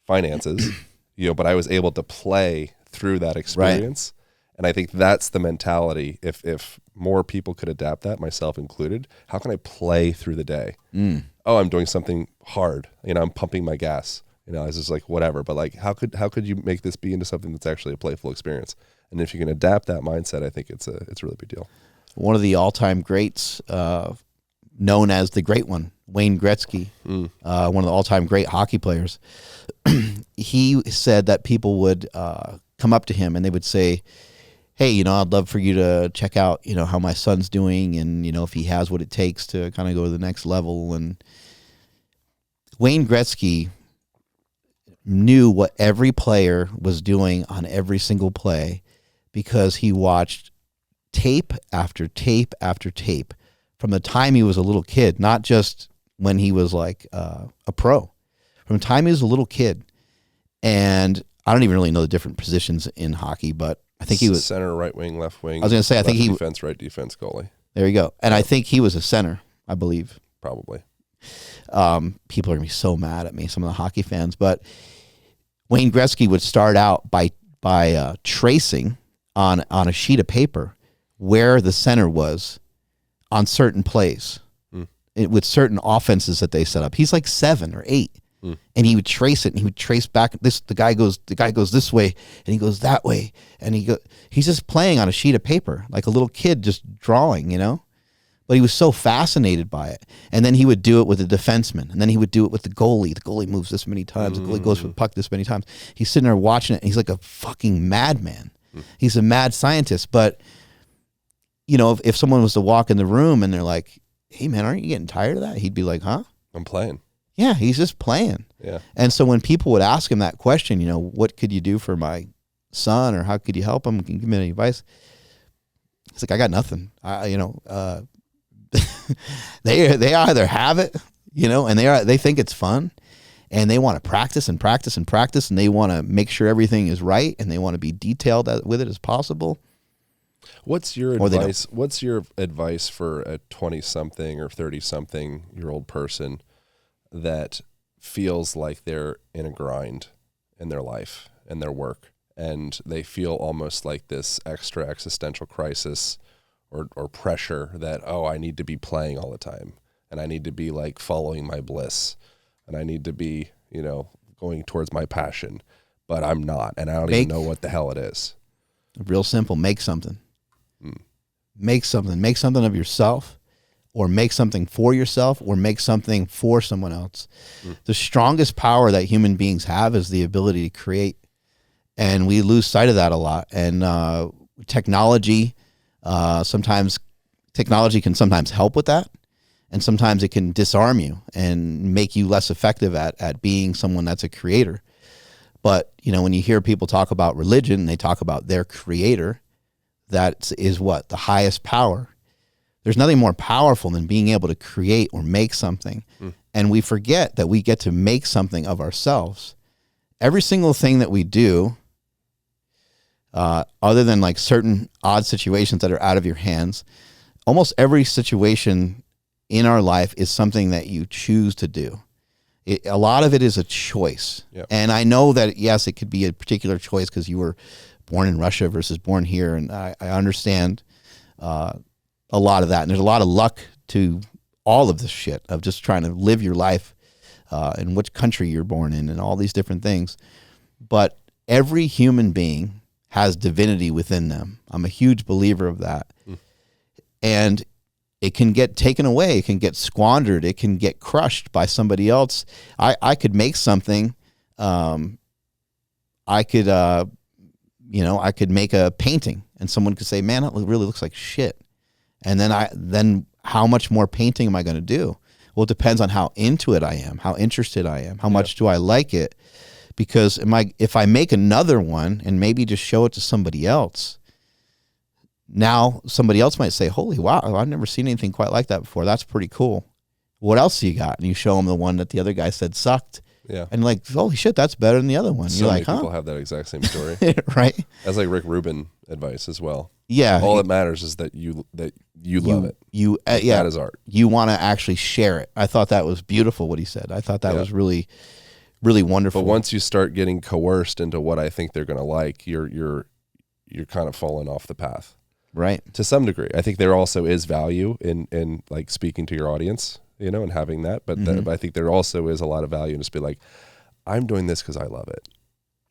finances, but I was able to play through that experience. Right. And I think that's the mentality. If more people could adapt that, myself included, how can I play through the day? Oh, I'm doing something hard. I'm pumping my gas. It's just like whatever. But like, how could you make this be into something that's actually a playful experience? And if you can adapt that mindset, I think it's a really big deal. One of the all-time greats, known as the Great One, Wayne Gretzky, one of the all-time great hockey players, he said that people would come up to him and they would say, hey, I'd love for you to check out, how my son's doing, and, if he has what it takes to kind of go to the next level. And Wayne Gretzky knew what every player was doing on every single play because he watched tape after tape after tape from the time he was a little kid, not just when he was like a pro. From the time he was a little kid. And I don't even really know the different positions in hockey, but I think he was center, right wing, left wing. I was going to say, I think he defense, right defense, goalie. There you go. And I think he was a center, I believe. Probably. People are going to be so mad at me, some of the hockey fans, but Wayne Gretzky would start out by tracing on a sheet of paper where the center was on certain plays with certain offenses that they set up. He's like 7 or 8. And he would trace it, and he would trace back. The guy goes this way, and he goes that way, and he's just playing on a sheet of paper like a little kid, just drawing, But he was so fascinated by it, and then he would do it with a defenseman, and then he would do it with the goalie. The goalie moves this many times. The goalie goes for the puck this many times. He's sitting there watching it, and he's like a fucking madman. He's a mad scientist. But if someone was to walk in the room and they're like, "Hey man, aren't you getting tired of that?" He'd be like, "Huh? I'm playing." Yeah, he's just playing. Yeah. And so when people would ask him that question, what could you do for my son, or how could you help him? Can you give me any advice? He's like, I got nothing. They either have it, and they think it's fun. and they want to practice and practice and practice, and they want to make sure everything is right, and they want to be detailed with it as possible. What's your advice? What's your advice for a 20-something or 30-something-year-old person that feels like they're in a grind in their life and their work, and they feel almost like this extra existential crisis or pressure that, oh, I need to be playing all the time, and I need to be like following my bliss, and I need to be, going towards my passion, but I'm not, and I don't even know what the hell it is. Real simple. Make something. Make something of yourself, or make something for yourself, or make something for someone else. The strongest power that human beings have is the ability to create, and we lose sight of that a lot. And technology can sometimes help with that, and sometimes it can disarm you and make you less effective at being someone that's a creator. But when you hear people talk about religion, they talk about their creator. That is what? The highest power. There's nothing more powerful than being able to create or make something. And we forget that we get to make something of ourselves. Every single thing that we do, other than like certain odd situations that are out of your hands, almost every situation in our life is something that you choose to do. A lot of it is a choice. Yep. And I know that, yes, it could be a particular choice because you were born in Russia versus born here. And I understand a lot of that. And there's a lot of luck to all of this shit of just trying to live your life in which country you're born in and all these different things. But every human being has divinity within them. I'm a huge believer of that. And it can get taken away. It can get squandered. It can get crushed by somebody else. I could make something. I could make a painting, and someone could say, "Man, that really looks like shit." And then how much more painting am I going to do? Well, it depends on how into it I am, how interested I am, how much do I like it. Because if I make another one and maybe just show it to somebody else, now somebody else might say, "Holy wow, I've never seen anything quite like that before. That's pretty cool. What else do you got?" And you show them the one that the other guy said sucked. Yeah. And like, holy shit, that's better than the other one. So many people have that exact same story. Right? That's like Rick Rubin advice as well. Yeah. All that matters is that you love it. That is art. You want to actually share it. I thought that was beautiful what he said. I thought that was really, really wonderful. But once you start getting coerced into what I think they're going to like, you're kind of falling off the path. Right. To some degree. I think there also is value in like speaking to your audience, and having that. But I think there also is a lot of value in just be like, I'm doing this because I love it.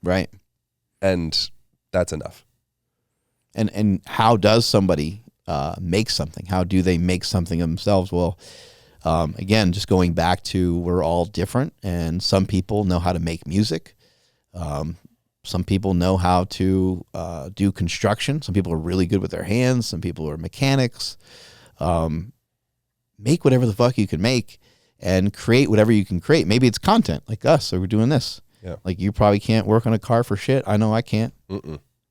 Right. And that's enough. And how does somebody make something? How do they make something of themselves? Well, again, just going back to we're all different, and some people know how to make music. Some people know how to do construction. Some people are really good with their hands. Some people are mechanics. Make whatever the fuck you can make and create whatever you can create. Maybe it's content like us, so we're doing this. Yeah. Like you probably can't work on a car for shit. I know I can't.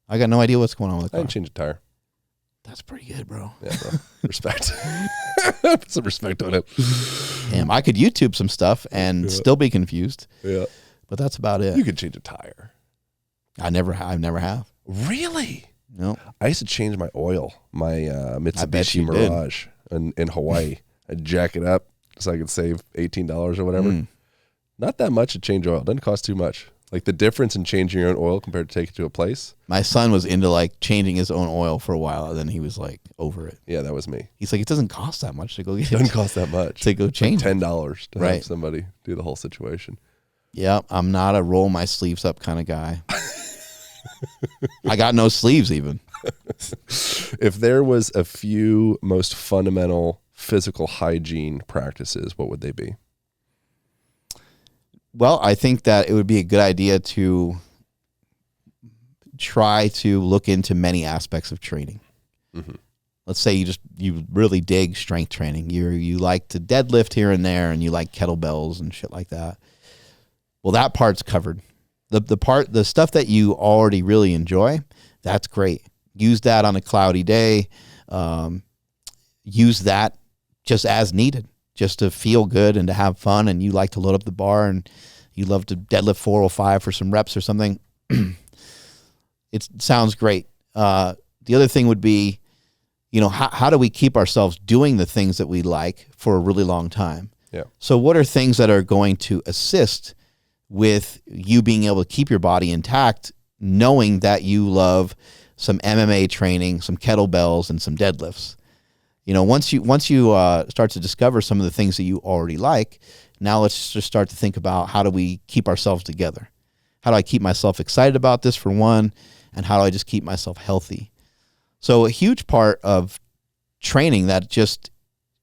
I got no idea what's going on with the car. I didn't change a tire. That's pretty good, bro. Yeah, bro. Respect. Put some respect on it. Damn, I could YouTube some stuff and still be confused. Yeah. But that's about it. You could change a tire. I never have. Really? No. I used to change my oil, my Mitsubishi Mirage in Hawaii. I'd jack it up so I could save $18 or whatever. Not that much to change oil. It doesn't cost too much. Like the difference in changing your own oil compared to taking it to a place. My son was into like changing his own oil for a while, and then he was like over it. Yeah, that was me. He's like, it doesn't cost that much to go get it. It doesn't cost that much. To go change like $10 to have somebody do the whole situation. Yeah, I'm not a roll my sleeves up kind of guy. I got no sleeves even. If there was a few most fundamental physical hygiene practices, what would they be? Well, I think that it would be a good idea to try to look into many aspects of training. Let's say you really dig strength training. You like to deadlift here and there, and you like kettlebells and shit like that. Well, that part's covered. The stuff that you already really enjoy, that's great. Use that on a cloudy day. Use that just as needed, just to feel good and to have fun. And you like to load up the bar and you love to deadlift 405 for some reps or something. It sounds great. The other thing would be, how do we keep ourselves doing the things that we like for a really long time? Yeah. So what are things that are going to assist with you being able to keep your body intact, knowing that you love some MMA training, some kettlebells, and some deadlifts? Once you start to discover some of the things that you already like, now let's just start to think about, how do we keep ourselves together? How do I keep myself excited about this, for one, and how do I just keep myself healthy? So a huge part of training that just,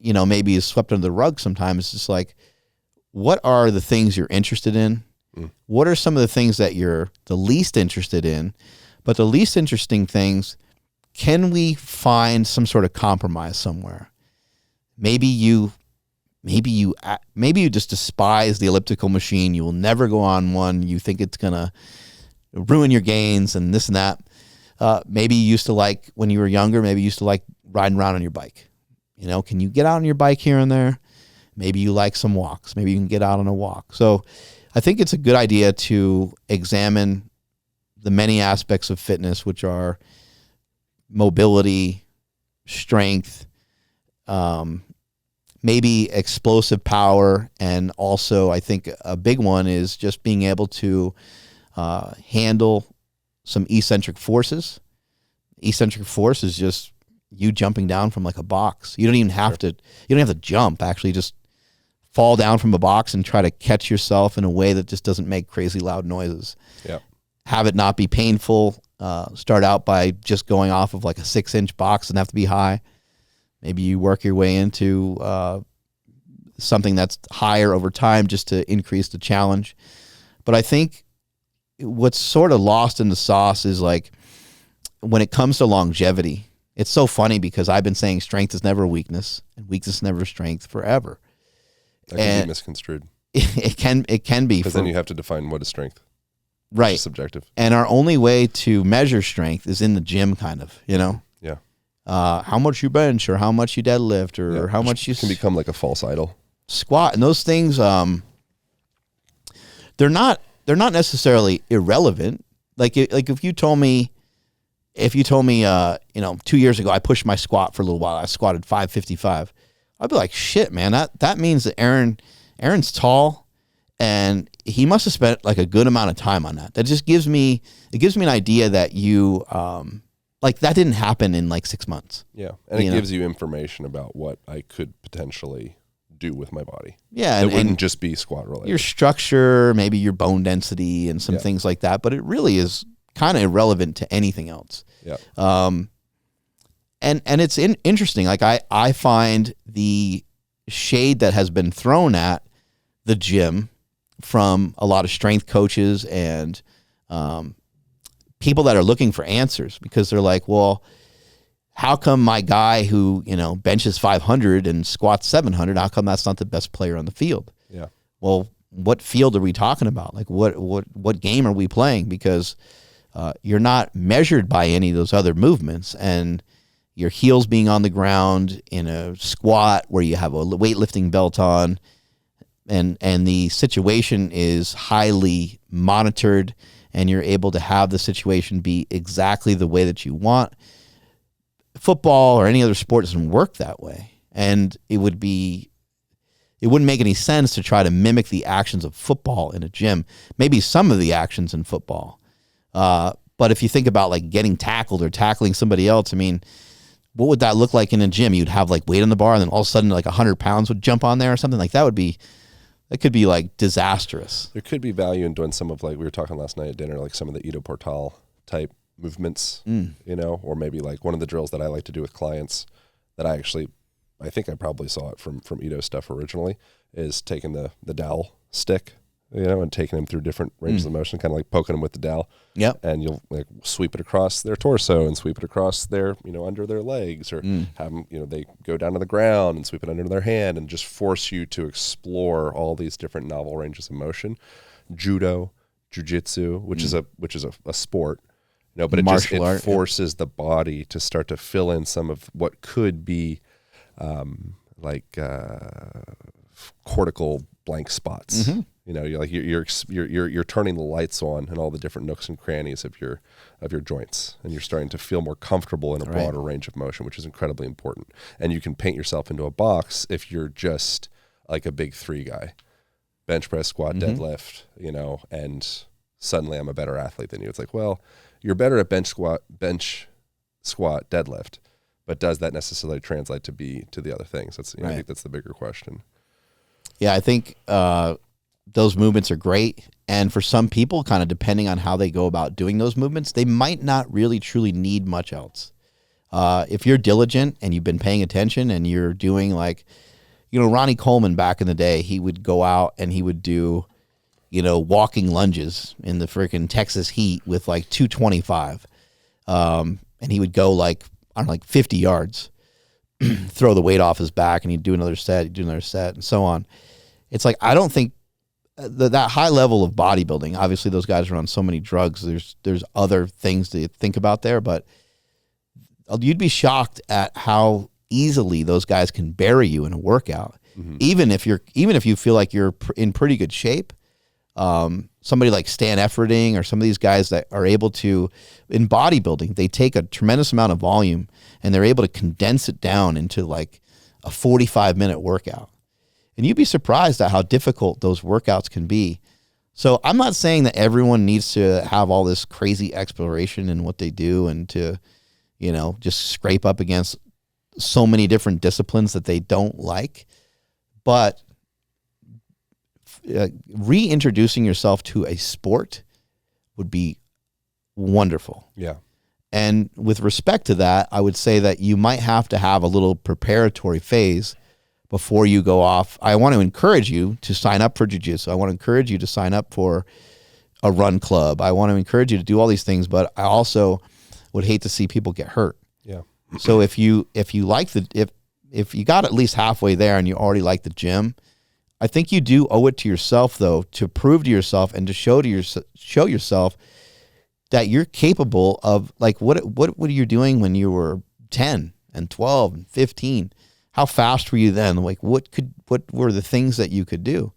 maybe is swept under the rug sometimes is just like, what are the things you're interested in? What are some of the things that you're the least interested in? But the least interesting things, can we find some sort of compromise somewhere? Maybe you just despise the elliptical machine. You will never go on one. You think it's going to ruin your gains and this and that. Maybe you used to like, when you were younger, maybe you used to like riding around on your bike. Can you get out on your bike here and there? Maybe you like some walks. Maybe you can get out on a walk. So I think it's a good idea to examine the many aspects of fitness, which are mobility, strength, maybe explosive power, and also I think a big one is just being able to handle some eccentric forces. Eccentric force is just you jumping down from like a box. You don't even have to. You don't have to jump. Actually, just fall down from a box and try to catch yourself in a way that just doesn't make crazy loud noises. Yeah. Have it not be painful. Start out by just going off of like a 6-inch box and have to be high. Maybe you work your way into something that's higher over time just to increase the challenge. But I think what's sort of lost in the sauce is like, when it comes to longevity, it's so funny because I've been saying strength is never a weakness and weakness is never strength forever. That can be misconstrued. It can be. Because then you have to define what is strength. Right. It's subjective. And our only way to measure strength is in the gym, kind of, Yeah. How much you bench or how much you deadlift or how much you can become like a false idol. Squat. And those things, they're not necessarily irrelevant. Like if you told me, 2 years ago, I pushed my squat for a little while. I squatted 555. I'd be like, shit, man, that means that Aaron's tall and he must have spent like a good amount of time on that. That just gives me an idea that you, like that didn't happen in like 6 months. Yeah. And it gives you information about what I could potentially do with my body. Yeah. It wouldn't just be squat related. Your structure, maybe your bone density and some things like that, but it really is kind of irrelevant to anything else. Yeah. And it's interesting. Like I find the shade that has been thrown at the gym from a lot of strength coaches and people that are looking for answers, because they're like, well, how come my guy who, benches 500 and squats 700, how come that's not the best player on the field? Yeah. Well, what field are we talking about? Like what game are we playing? Because you're not measured by any of those other movements, and your heels being on the ground in a squat where you have a weightlifting belt on, and the situation is highly monitored, and you're able to have the situation be exactly the way that you want. Football or any other sport doesn't work that way, and it wouldn't make any sense to try to mimic the actions of football in a gym. Maybe some of the actions in football. But if you think about like getting tackled or tackling somebody else, I mean, what would that look like in a gym? You'd have like weight on the bar and then all of a sudden like 100 pounds would jump on there or something like that. That could be like disastrous. There could be value in doing some of, like we were talking last night at dinner, like some of the Ido Portal type movements, or maybe like one of the drills that I like to do with clients that I think I probably saw it from Ido stuff originally, is taking the dowel stick, and taking them through different ranges of motion, kind of like poking them with the dowel. Yep. And you'll like sweep it across their torso and sweep it across their, under their legs, or have them, they go down to the ground and sweep it under their hand, and just force you to explore all these different novel ranges of motion. Judo, jiu-jitsu, which is a sport, but it forces the body to start to fill in some of what could be cortical blank spots. You know, you're turning the lights on in all the different nooks and crannies of your joints, and you're starting to feel more comfortable in a broader range of motion, which is incredibly important. And you can paint yourself into a box if you're just like a big 3 guy, bench press, squat, deadlift, you know, and suddenly I'm a better athlete than you. It's like, well, you're better at bench, squat, deadlift, but does that necessarily translate to the other things? That's I think that's the bigger question. Yeah, I think those movements are great. And for some people, kind of depending on how they go about doing those movements, they might not really truly need much else. If you're diligent and you've been paying attention and you're doing like, you know, Ronnie Coleman back in the day, he would go out and he would do, you know, walking lunges in the freaking Texas heat with like 225. And he would go like, I don't know, like 50 yards, throw the weight off his back, and he'd do another set, and so on. It's like, I don't think that high level of bodybuilding, obviously those guys are on so many drugs. There's other things to think about there, but you'd be shocked at how easily those guys can bury you in a workout. Even if you feel like you're in pretty good shape. Somebody like Stan Efferding or some of these guys that are able to, in bodybuilding, they take a tremendous amount of volume and they're able to condense it down into like a 45-minute workout. And you'd be surprised at how difficult those workouts can be. So I'm not saying that everyone needs to have all this crazy exploration in what they do and to, you know, just scrape up against so many different disciplines that they don't like. But reintroducing yourself to a sport would be wonderful. Yeah. And with respect to that, I would say that you might have to have a little preparatory phase before you go off. I want to encourage you to sign up for jiu-jitsu. I want to encourage you to sign up for a run club. I want to encourage you to do all these things, but I also would hate to see people get hurt. Yeah. So if you like if you got at least halfway there and you already like the gym, I think you do owe it to yourself, though, to prove to yourself and to show yourself that you're capable of, like, what are you doing when you were 10 and 12 and 15? How fast were you then? Like, what were the things that you could do?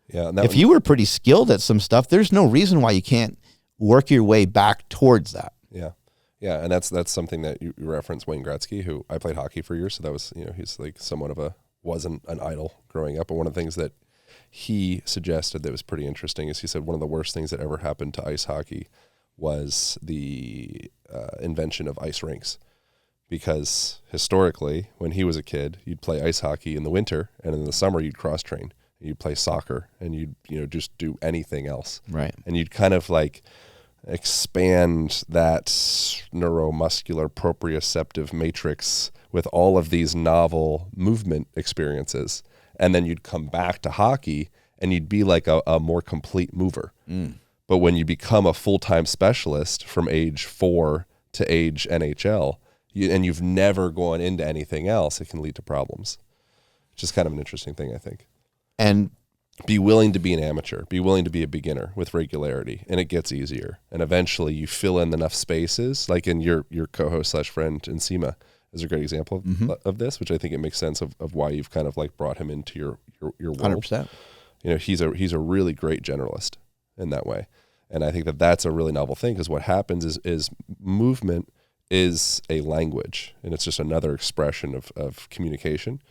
Yeah. If you were pretty skilled at some stuff, there's no reason why you can't work your way back towards that. Yeah. Yeah. And that's something that you referenced, Wayne Gretzky, who I played hockey for years. So that was, you know, he's like somewhat of wasn't an idol growing up. But one of the things that he suggested that was pretty interesting is he said one of the worst things that ever happened to ice hockey was the invention of ice rinks. Because historically, when he was a kid, you'd play ice hockey in the winter, and in the summer you'd cross train. You'd play soccer, and you'd just do anything else. Right. And you'd kind of like expand that neuromuscular proprioceptive matrix with all of these novel movement experiences. And then you'd come back to hockey and you'd be like a more complete mover. But when you become a full-time specialist from age 4 to age NHL, and you've never gone into anything else, it can lead to problems. Which is kind of an interesting thing, I think. And be willing to be an amateur, be willing to be a beginner with regularity, and it gets easier. And eventually you fill in enough spaces, like in your co-host / friend Nsima is a great example of this, which I think it makes sense of why you've kind of like brought him into your world. 100%. You know, he's a really great generalist in that way. And I think that's a really novel thing, because what happens is movement is a language, and it's just another expression of communication.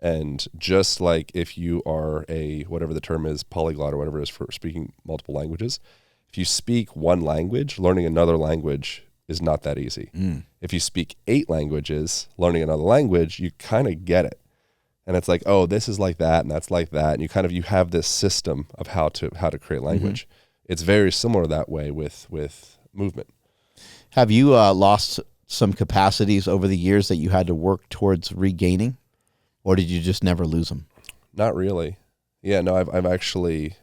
And just like if you are a, whatever the term is, polyglot or whatever it is for speaking multiple languages, if you speak one language, learning another language is not that easy. If you speak 8 languages, learning another language, you kind of get it. And it's like, oh, this is like that, and that's like that. And you have this system of how to create language. It's very similar that way with movement. Have you lost some capacities over the years that you had to work towards regaining? Or did you just never lose them? Not really. Yeah, no, I've actually,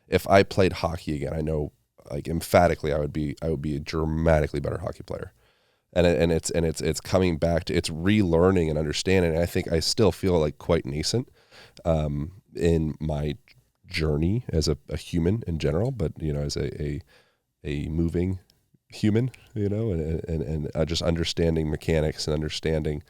if I played hockey again, I know, like, emphatically I would be a dramatically better hockey player. And it's coming back to, it's relearning and understanding. And I think I still feel like quite nascent in my journey as a human in general, but, you know, as a moving human, you know, and just understanding mechanics and understanding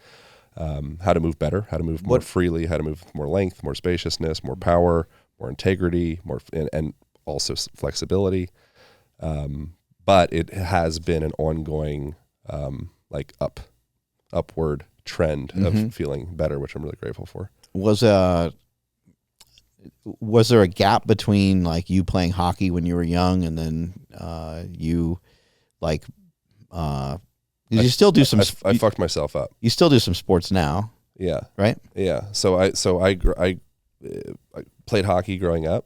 how to move better, how to move more freely, how to move with more length, more spaciousness, more power, more integrity, and also flexibility. But it has been an ongoing like upward trend of feeling better, which I'm really grateful for. Was there a gap between like you playing hockey when you were young and then you like you still do some I fucked myself up. You still do some sports now. Yeah. Right? Yeah. So I played hockey growing up.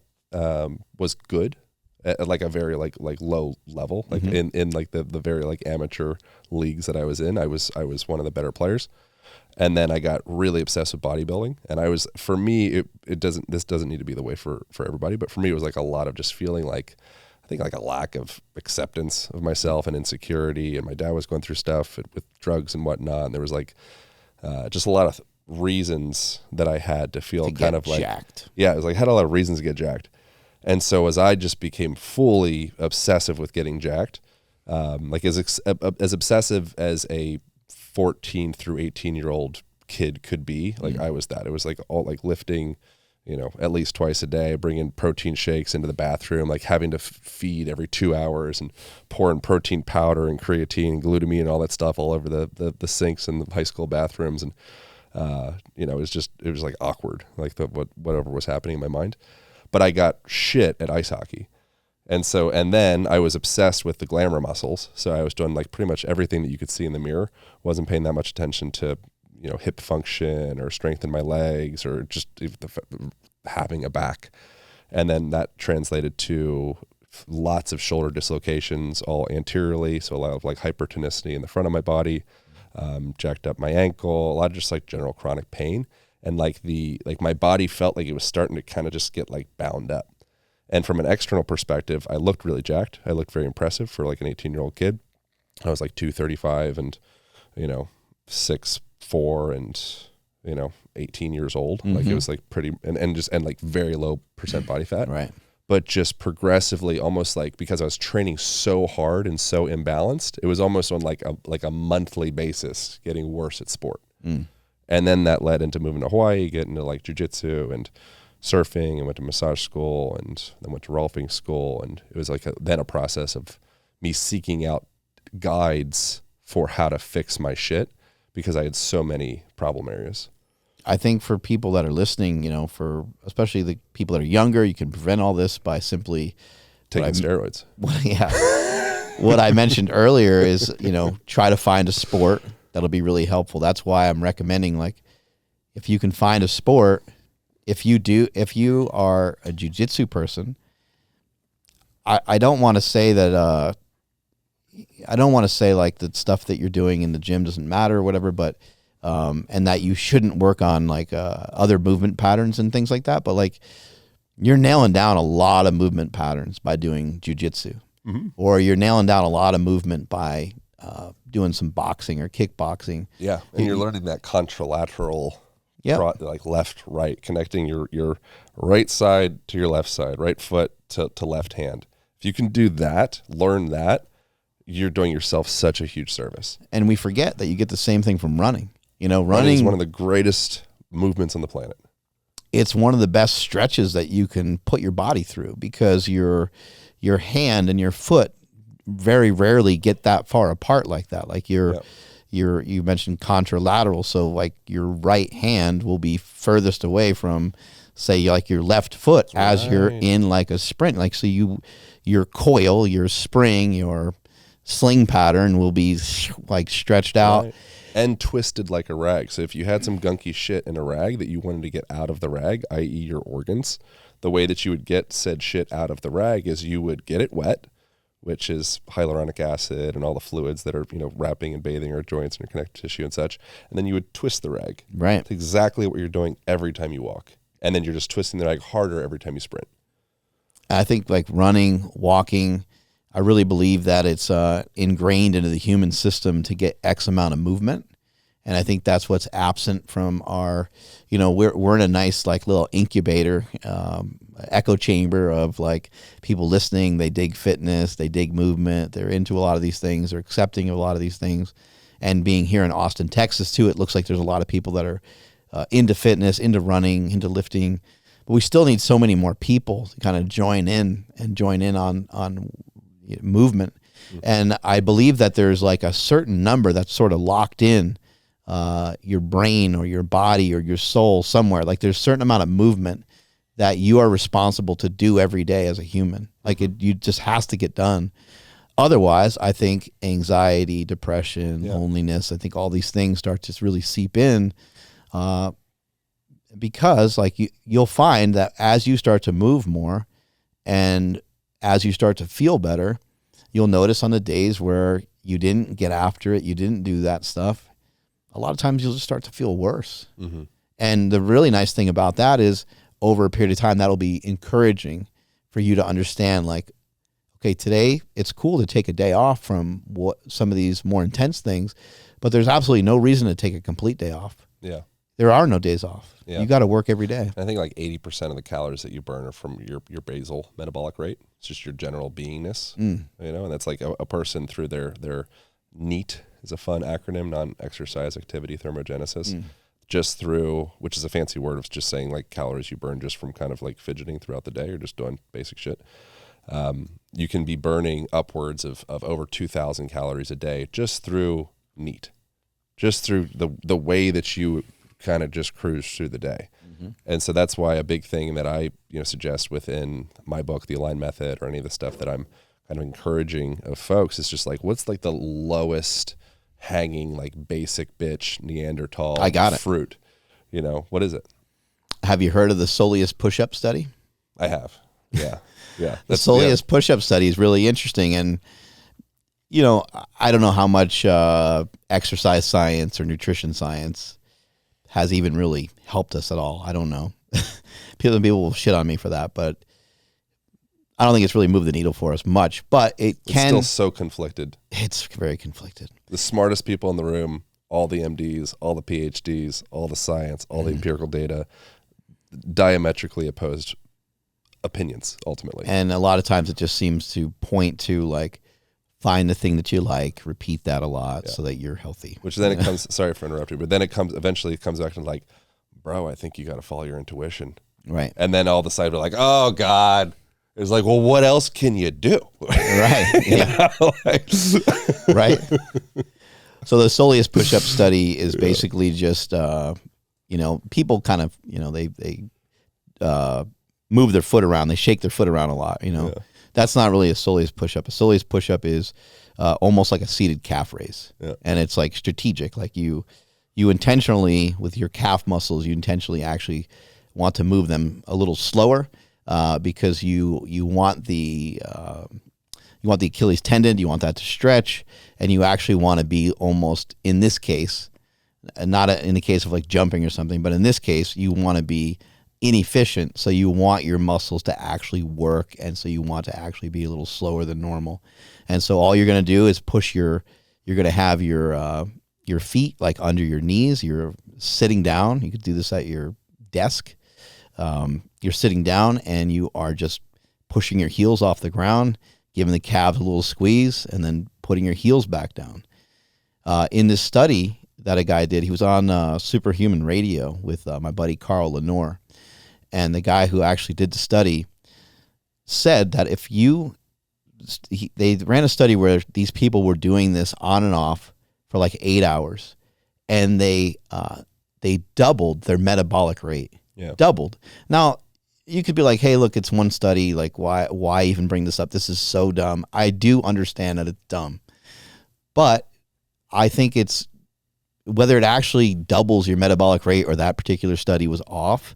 Was good at like a very like low level, like in like the very like amateur leagues that I was in. I was one of the better players. And then I got really obsessed with bodybuilding, and for me, this doesn't need to be the way for everybody, but for me, it was like a lot of just feeling like, I think like a lack of acceptance of myself and insecurity. And my dad was going through stuff with drugs and whatnot. And there was like, just a lot of reasons that I had to feel kind of like jacked. Yeah. It was like, I had a lot of reasons to get jacked. And so as I just became fully obsessive with getting jacked, like as obsessive as a 14 through 18-year-old kid could be, like I was that. It was like all like lifting, at least twice a day, bringing protein shakes into the bathroom, like having to feed every 2 hours and pouring protein powder and creatine and glutamine and all that stuff all over the sinks in the high school bathrooms. And, it was like awkward, like whatever was happening in my mind. But I got shit at ice hockey. And then I was obsessed with the glamour muscles. So I was doing like pretty much everything that you could see in the mirror. Wasn't paying that much attention to, hip function or strength in my legs or just having a back. And then that translated to lots of shoulder dislocations, all anteriorly. So a lot of like hypertonicity in the front of my body, jacked up my ankle, a lot of just like general chronic pain. And like my body felt like it was starting to kind of just get like bound up. And from an external perspective, I looked really jacked. I looked very impressive for like an 18-year-old kid. I was like 235 and, 6'4" and, 18 years old. Like it was like pretty, and like very low percent body fat. Right. But just progressively, almost like because I was training so hard and so imbalanced, it was almost on like a monthly basis getting worse at sport. And then that led into moving to Hawaii, getting into like jujitsu and surfing, and went to massage school, and then went to rolfing school. And it was like then a process of me seeking out guides for how to fix my shit because I had so many problem areas. I think for people that are listening, for especially the people that are younger, you can prevent all this by simply taking steroids. What I mentioned earlier is, try to find a sport that'll be really helpful. That's why I'm recommending, like, if you can find a sport, if you are a jiu-jitsu person, I don't want to say that, I don't want to say like the stuff that you're doing in the gym doesn't matter or whatever, but, and that you shouldn't work on like, other movement patterns and things like that. But like, you're nailing down a lot of movement patterns by doing jiu-jitsu, or you're nailing down a lot of movement by, doing some boxing or kickboxing. Yeah. And you're learning that contralateral, like left, right, connecting your right side to your left side, right foot to left hand. If you can do that, learn that, you're doing yourself such a huge service. And we forget that you get the same thing from running. Running is one of the greatest movements on the planet. It's one of the best stretches that you can put your body through because your hand and your foot very rarely get that far apart like that. Like you mentioned contralateral, so like your right hand will be furthest away from, say, like your left foot as you're in like a sprint. Like, so your coil, your spring, your sling pattern will be like stretched out. And twisted like a rag. So if you had some gunky shit in a rag that you wanted to get out of the rag, i.e. your organs, the way that you would get said shit out of the rag is you would get it wet, which is hyaluronic acid and all the fluids that are, wrapping and bathing our joints and your connective tissue and such. And then you would twist the rag. Right. That's exactly what you're doing every time you walk. And then you're just twisting the rag harder every time you sprint. I think like running, walking, I really believe that it's ingrained into the human system to get X amount of movement. And I think that's what's absent from our, we're in a nice like little incubator, echo chamber of like people listening. They dig fitness, they dig movement. They're into a lot of these things. They're accepting of a lot of these things. And being here in Austin, Texas too, it looks like there's a lot of people that are into fitness, into running, into lifting. But we still need so many more people to kind of join in on movement. And I believe that there's like a certain number that's sort of locked in your brain or your body or your soul somewhere. Like there's a certain amount of movement that you are responsible to do every day as a human. Like you just has to get done. Otherwise, I think anxiety, depression, loneliness, I think all these things start to really seep in because like you'll find that as you start to move more and as you start to feel better, you'll notice on the days where you didn't get after it, you didn't do that stuff, a lot of times you'll just start to feel worse. Mm-hmm. And the really nice thing about that is over a period of time, that'll be encouraging for you to understand like, okay, today it's cool to take a day off from what some of these more intense things, but there's absolutely no reason to take a complete day off. Yeah. There are no days off. Yeah. You got to work every day. I think like 80% of the calories that you burn are from your basal metabolic rate. It's just your general beingness, you know, and that's like a person through their NEAT is a fun acronym, non-exercise activity thermogenesis, just through, which is a fancy word of just saying like calories you burn just from kind of like fidgeting throughout the day or just doing basic shit. You can be burning upwards of over 2,000 calories a day just through NEAT, just through the way that you kind of just cruise through the day. And so that's why a big thing that I suggest within my book, The Aligned Method, or any of the stuff that I'm kind of encouraging of folks is just like, what's like the lowest hanging like basic bitch Neanderthal fruit? You know, what is it? Have you heard of the Soleus push-up study? I have. Yeah. Yeah. The Soleus push-up study is really interesting. And, you know, I don't know how much exercise science or nutrition science has even really helped us at all. I don't know. People will shit on me for that, but I don't think it's really moved the needle for us much. But it's still so conflicted. It's very conflicted. The smartest people in the room, all the MDs, all the PhDs, all the science, all the empirical data, diametrically opposed opinions ultimately. And a lot of times it just seems to point to like, find the thing that you like, repeat that a lot so that you're healthy. Which then it comes, sorry for interrupting, but then eventually it comes back to like, bro, I think you got to follow your intuition. Right. And then all of a sudden we're like, oh God. It's like, well, what else can you do? Right. Yeah. Right. So the Soleus push-up study is basically just, people kind of, they move their foot around. They shake their foot around a lot, Yeah. That's not really a Soleus push-up. A Soleus push-up is almost like a seated calf raise. Yeah. And it's like strategic. Like you intentionally, with your calf muscles, you intentionally actually want to move them a little slower because you want the Achilles tendon, you want that to stretch, and you actually want to be almost, in this case, not in the case of like jumping or something, but in this case, you want to be inefficient, so you want your muscles to actually work, and so you want to actually be a little slower than normal. And so all you're going to do is you're going to have your feet like under your knees. You're sitting down. You could do this at your desk. You're sitting down and you are just pushing your heels off the ground, giving the calves a little squeeze, and then putting your heels back down. In this study that a guy did, he was on Superhuman Radio with my buddy Carl Lenore. And the guy who actually did the study said that they ran a study where these people were doing this on and off for like 8 hours, and they doubled their metabolic rate. Yeah. Doubled. Now, you could be like, hey, look, it's one study. Like, why even bring this up? This is so dumb. I do understand that it's dumb. But I think it's, whether it actually doubles your metabolic rate or that particular study was off,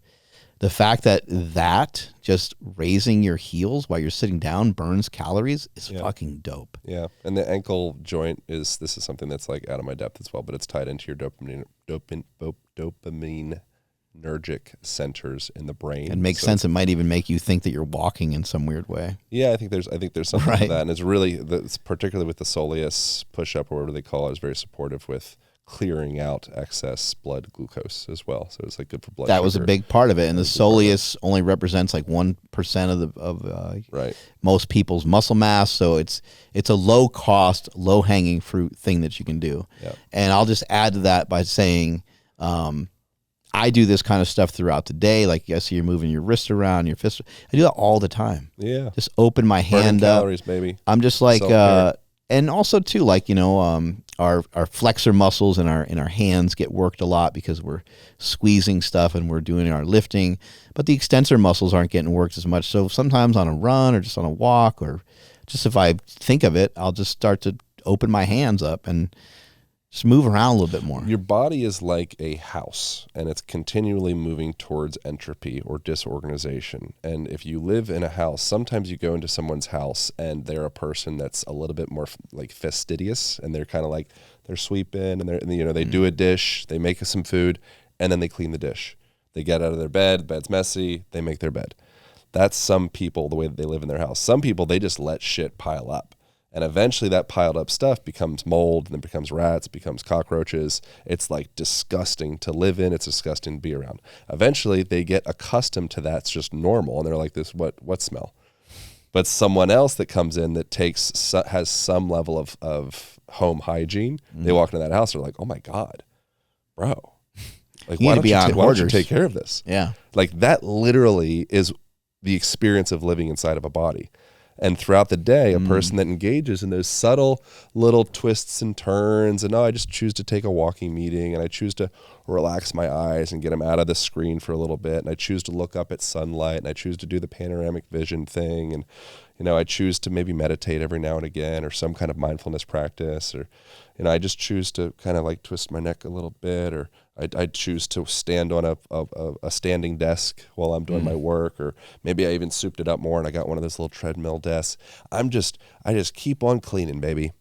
the fact that just raising your heels while you're sitting down burns calories is fucking dope. Yeah. And the ankle joint this is something that's like out of my depth as well, but it's tied into your dopaminergic centers in the brain. It makes sense. It might even make you think that you're walking in some weird way. Yeah, I think there's something to that. And it's really, particularly with the Soleus push-up or whatever they call it, is very supportive with clearing out excess blood glucose as well. So it's like good for blood sugar. That was a big part of it. And the Soleus only represents like 1% of most people's muscle mass. So it's a low cost, low hanging fruit thing that you can do. Yeah. And I'll just add to that by saying, I I do this kind of stuff throughout the day. Like I see you're moving your wrist around, your fist. I do that all the time. Yeah. Just open my hand up. Calories, baby. I'm just like, Self-care. and also too, like, our flexor muscles in our hands get worked a lot because we're squeezing stuff and we're doing our lifting, but the extensor muscles aren't getting worked as much. So sometimes on a run or just on a walk, or just if I think of it, I'll just start to open my hands up and just move around a little bit more. Your body is like a house, and it's continually moving towards entropy or disorganization. And if you live in a house, sometimes you go into someone's house and they're a person that's a little bit more like fastidious, and they're kind of like, they're sweeping and they do a dish, they make some food, and then they clean the dish. They get out of their bed, bed's messy, they make their bed. That's some people, the way that they live in their house. Some people, they just let shit pile up. And eventually that piled up stuff becomes mold, and then becomes rats, becomes cockroaches. It's like disgusting to live in. It's disgusting to be around. Eventually they get accustomed to that. It's just normal. And they're like, this, what smell? But someone else that comes in that has some level of home hygiene, they walk into that house, they're like, oh my God, bro. Like, why don't you take care of this? Yeah. Like, that literally is the experience of living inside of a body. And throughout the day, a person that engages in those subtle little twists and turns, and I just choose to take a walking meeting, and I choose to relax my eyes and get them out of the screen for a little bit, and I choose to look up at sunlight, and I choose to do the panoramic vision thing, and I choose to maybe meditate every now and again, or some kind of mindfulness practice, or I just choose to kind of like twist my neck a little bit, or I choose to stand on a standing desk while I'm doing my work, or maybe I even souped it up more and I got one of those little treadmill desks. I just keep on cleaning, baby.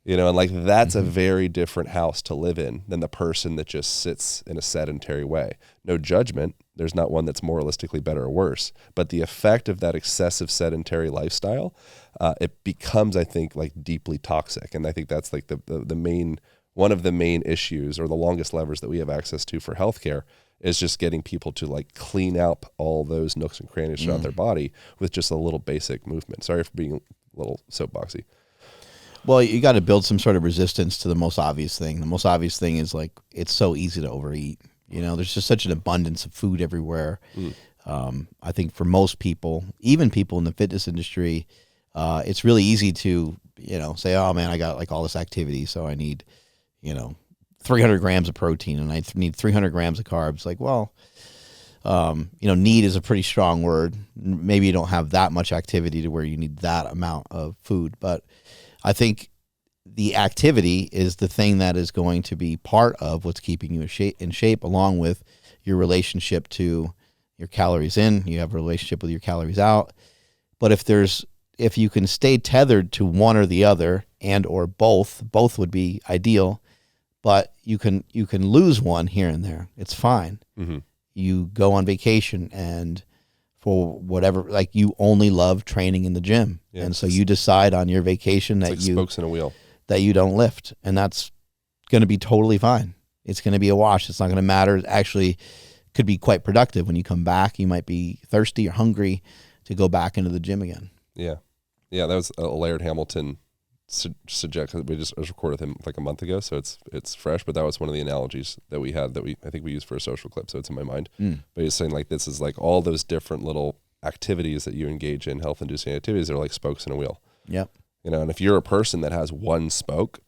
And like, that's a very different house to live in than the person that just sits in a sedentary way. No judgment. There's not one that's moralistically better or worse, but the effect of that excessive sedentary lifestyle, it becomes, I think, like deeply toxic. And I think that's like one of the main issues, or the longest levers that we have access to for healthcare, is just getting people to like clean up all those nooks and crannies throughout their body with just a little basic movement. Sorry for being a little soapboxy. Well, you got to build some sort of resistance to the most obvious thing. The most obvious thing is like, it's so easy to overeat. There's just such an abundance of food everywhere. I think for most people, even people in the fitness industry, it's really easy to, say, oh man, I got like all this activity, so I need, 300 grams of protein and I need 300 grams of carbs. Like, well, need is a pretty strong word. Maybe you don't have that much activity to where you need that amount of food, but I think the activity is the thing that is going to be part of what's keeping you in shape, along with your relationship to your calories in. You have a relationship with your calories out. But if you can stay tethered to one or the other, and or both would be ideal. But you can lose one here and there. It's fine. Mm-hmm. You go on vacation, and for whatever, like, you only love training in the gym. Yeah, and so you decide on your vacation that spokes in a wheel, that you don't lift, and that's going to be totally fine. It's going to be a wash. It's not going to matter. It actually could be quite productive. When you come back, you might be thirsty or hungry to go back into the gym again. Yeah. Yeah. That was Laird Hamilton suggest. We just recorded him like a month ago, so it's fresh, but that was one of the analogies that we had I think we used for a social clip, so it's in my mind. But he's saying like, this is like all those different little activities that you engage in, health inducing activities, are like spokes in a wheel. Yep. And if you're a person that has one spoke,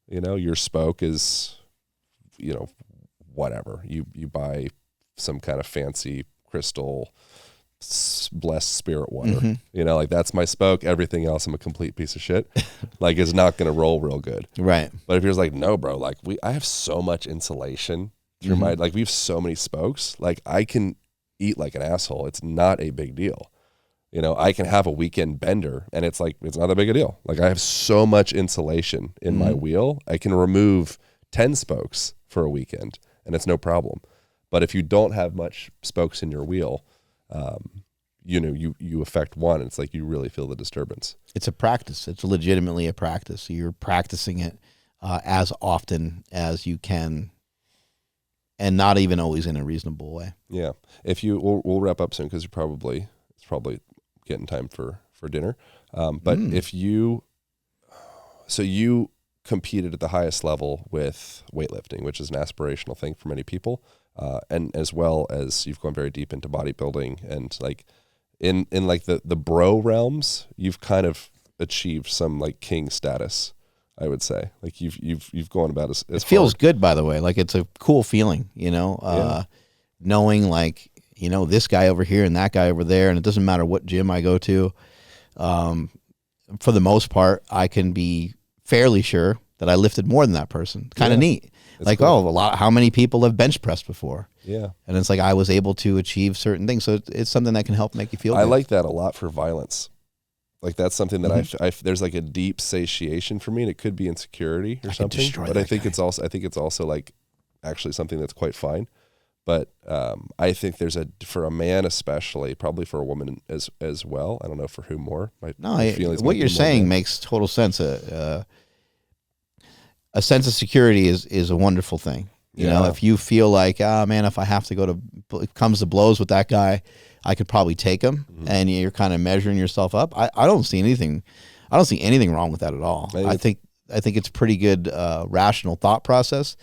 your spoke is, whatever. You buy some kind of fancy crystal blessed spirit water, like, that's my spoke. Everything else, I'm a complete piece of shit. Like, it's not going to roll real good. Right. But if you're like, no, bro, like, I have so much insulation through my, like, we have so many spokes, like, I can eat like an asshole. It's not a big deal. I can have a weekend bender and it's like, it's not a big a deal. Like, I have so much insulation in my wheel. I can remove 10 spokes for a weekend and it's no problem. But if you don't have much spokes in your wheel, you affect one, and it's like you really feel the disturbance. It's a practice. It's legitimately a practice. So you're practicing it as often as you can, and not even always in a reasonable way. Yeah. We'll wrap up soon because it's probably getting time for dinner. But if you competed at the highest level with weightlifting, which is an aspirational thing for many people. and as well as you've gone very deep into bodybuilding, and like in like the bro realms, you've kind of achieved some like king status, I would say. Like you've gone about as it feels hard. good, by the way. Like it's a cool feeling, knowing like, this guy over here and that guy over there, and it doesn't matter what gym I go to. For the most part, I can be fairly sure that I lifted more than that person. Kind of neat. It's like, cool. How many people have bench pressed before? Yeah. And it's like I was able to achieve certain things. So it's something that can help make you feel good. I like that a lot for violence. Like that's something that I there's like a deep satiation for me, and it could be insecurity or something. But I think it's also like actually something that's quite fine. But I think there's for a man especially, probably for a woman as well. I don't know for who more. What you're saying makes total sense. A sense of security is a wonderful thing. You know, if you feel like, man, if I have to comes to blows with that guy, I could probably take him, and you're kind of measuring yourself up. I don't see anything. I don't see anything wrong with that at all. I think it's pretty good rational thought process.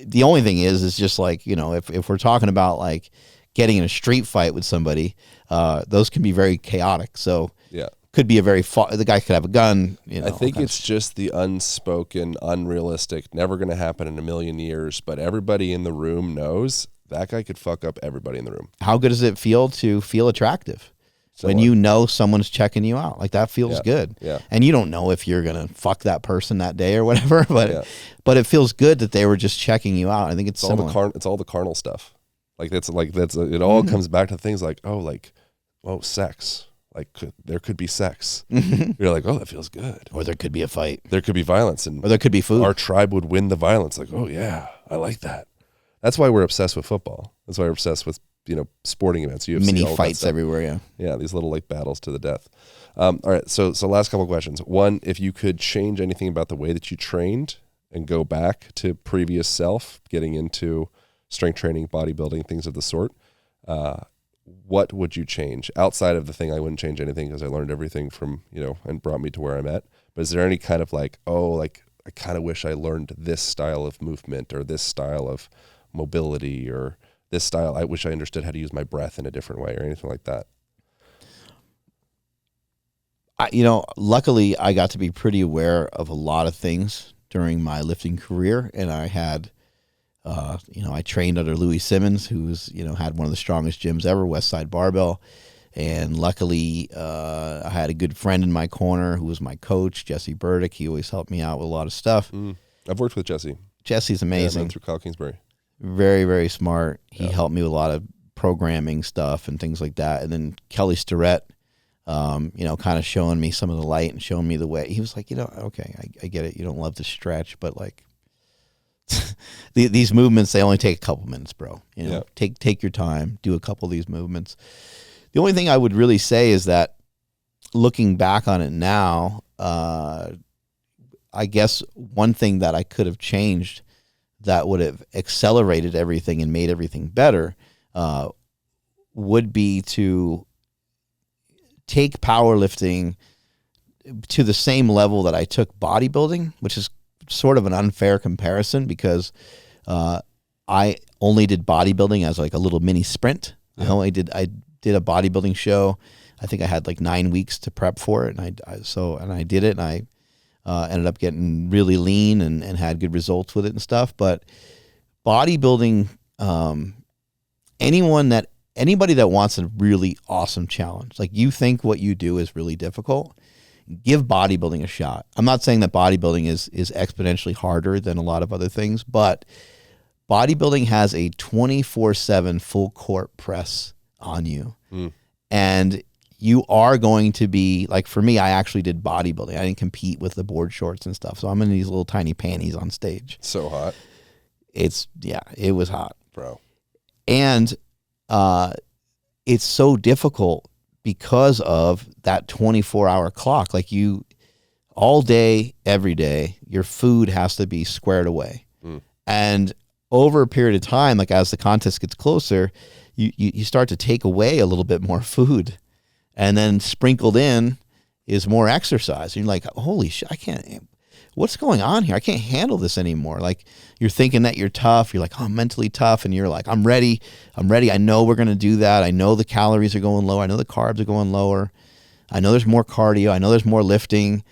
The only thing is just like, if we're talking about like getting in a street fight with somebody, those can be very chaotic. So could be the guy could have a gun. I think it's just the unspoken, unrealistic, never going to happen in a million years, but everybody in the room knows that guy could fuck up everybody in the room. How good does it feel to feel attractive? When you know someone's checking you out, like that feels good. Yeah. And you don't know if you're going to fuck that person that day or whatever, but it feels good that they were just checking you out. I think it's similar. It's all the carnal stuff. Like it all comes back to things like, sex. Like there could be sex. You're like, oh, that feels good. Or there could be a fight. There could be violence. Or there could be food. Our tribe would win the violence. Like, oh yeah, I like that. That's why we're obsessed with football. That's why we're obsessed with sporting events, UFC, mini fights everywhere. Yeah, these little like battles to the death. All right, so last couple of questions. One, if you could change anything about the way that you trained and go back to previous self, getting into strength training, bodybuilding, things of the sort, what would you change outside of the thing? I wouldn't change anything because I learned everything from and brought me to where I'm at. But is there any kind of like, I kind of wish I learned this style of movement or this style of mobility or this style, I wish I understood how to use my breath in a different way or anything like that? Luckily I got to be pretty aware of a lot of things during my lifting career, and I had, I trained under Louis Simmons, who's, had one of the strongest gyms ever, Westside Barbell. And luckily, I had a good friend in my corner who was my coach, Jesse Burdick. He always helped me out with a lot of stuff. I've worked with Jesse. Jesse's amazing. Yeah, I went through Kyle Kingsbury. Very, very smart. He helped me with a lot of programming stuff and things like that. And then Kelly Starrett, kind of showing me some of the light and showing me the way. He was like, okay, I get it. You don't love to stretch, but like these movements, they only take a couple minutes, bro. Take your time, do a couple of these movements. The only thing I would really say is that looking back on it now, I guess one thing that I could have changed that would have accelerated everything and made everything better would be to take powerlifting to the same level that I took bodybuilding, which is sort of an unfair comparison because I only did bodybuilding as like a little mini sprint. Yeah. I did a bodybuilding show. I think I had like 9 weeks to prep for it, and I did it, and I ended up getting really lean and had good results with it and stuff. But bodybuilding, anybody that wants a really awesome challenge, like you think what you do is really difficult, give bodybuilding a shot. I'm not saying that bodybuilding is exponentially harder than a lot of other things, but bodybuilding has a 24/7 full court press on you. And you are going to be, like for me, I actually did bodybuilding. I didn't compete with the board shorts and stuff. So I'm in these little tiny panties on stage. So hot. It was hot. Bro. And it's so difficult because of that 24-hour clock. Like all day, every day, your food has to be squared away. And over a period of time, like as the contest gets closer, you start to take away a little bit more food. And then sprinkled in is more exercise. And you're like, holy shit, I can't. what's going on here? I can't handle this anymore. Like, you're thinking that you're tough. You're like, oh, I'm mentally tough. And you're like, I'm ready. I know we're going to do that. I know the calories are going lower. I know the carbs are going lower. I know there's more cardio. I know there's more lifting.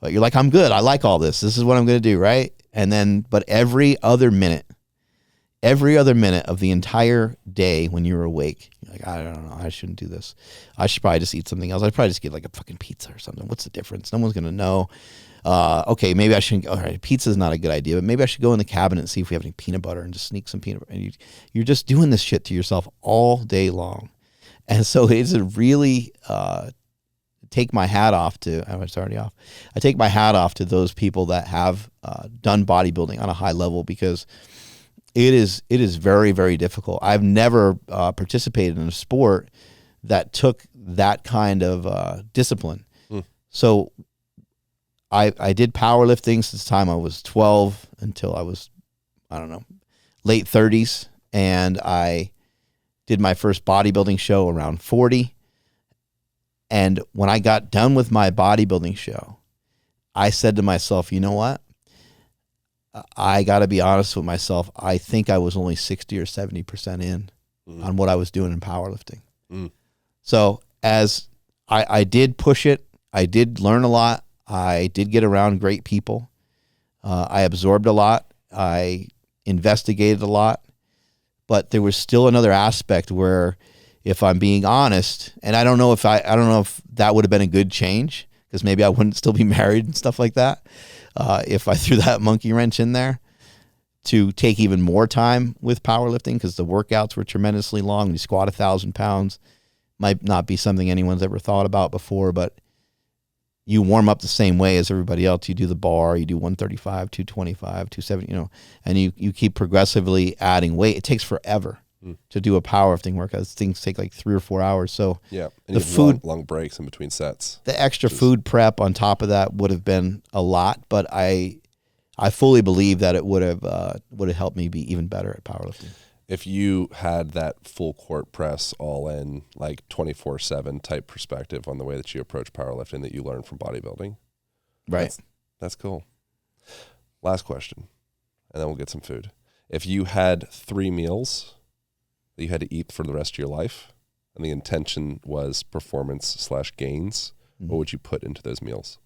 But you're like, I'm good. I like all this. This is what I'm going to do, right? And then, but every other minute of the entire day when you're awake, you're like, I don't know, I shouldn't do this. I should probably just eat something else. I'd probably just get like a fucking pizza or something. What's the difference? No one's going to know. Okay, maybe I shouldn't. All right, pizza's not a good idea, but maybe I should go in the cabinet and see if we have any peanut butter and just sneak some peanut butter. And you're just doing this shit to yourself all day long. And so it's a really, take my hat off to, oh, it's already off. I take my hat off to those people that have done bodybuilding on a high level, because it is very, very difficult. I've never participated in a sport that took that kind of discipline. So I did powerlifting since the time I was 12 until I was, I don't know, late 30s. And I did my first bodybuilding show around 40. And when I got done with my bodybuilding show, I said to myself, you know what? I got to be honest with myself. I think I was only 60 or 70% in on what I was doing in powerlifting. So as I did push it, I did learn a lot. I did get around great people. I absorbed a lot. I investigated a lot. But there was still another aspect where, if I'm being honest, and I don't know if that would have been a good change, because maybe I wouldn't still be married and stuff like that, if I threw that monkey wrench in there, to take even more time with powerlifting, because the workouts were tremendously long. You squat 1,000 pounds, might not be something anyone's ever thought about before, but you warm up the same way as everybody else. You do the bar, you do 135, 225, 270, and you keep progressively adding weight. It takes forever to do a powerlifting workout. Things take like 3 or 4 hours. So yeah, and the food, long breaks in between sets. The extra food prep on top of that would have been a lot, but I fully believe that it would have helped me be even better at powerlifting. If you had that full court press, all in, like 24/7 type perspective on the way that you approach powerlifting that you learned from bodybuilding, right? That's cool. Last question, and then we'll get some food. If you had 3 meals that you had to eat for the rest of your life, and the intention was performance/gains, what would you put into those meals?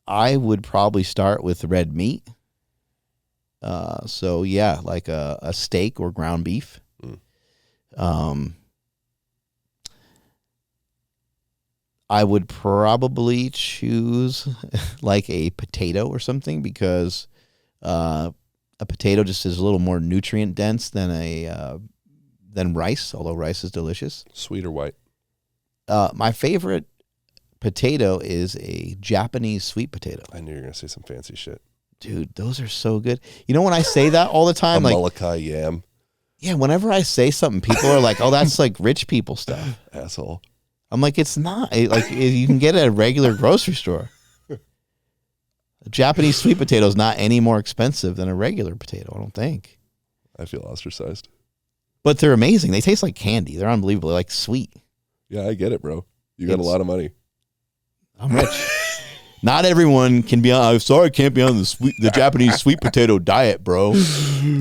I would probably start with red meat. So yeah, like a steak or ground beef. I would probably choose like a potato or something, because a potato just is a little more nutrient dense than rice, although rice is delicious. Sweet or white? My favorite potato is a Japanese sweet potato. I knew you were going to say some fancy shit. Dude, those are so good. You know, when I say that all the time, a like Molokai yam. Yeah, whenever I say something, people are like, "Oh, that's like rich people stuff." Asshole. I'm like, it's not. Like, you can get it at a regular grocery store. A Japanese sweet potato is not any more expensive than a regular potato, I don't think. I feel ostracized. But they're amazing. They taste like candy. They're unbelievable. They're like sweet. Yeah, I get it, bro. You got a lot of money. I'm rich. Not everyone can be on. I'm sorry, I can't be on the Japanese sweet potato diet, bro.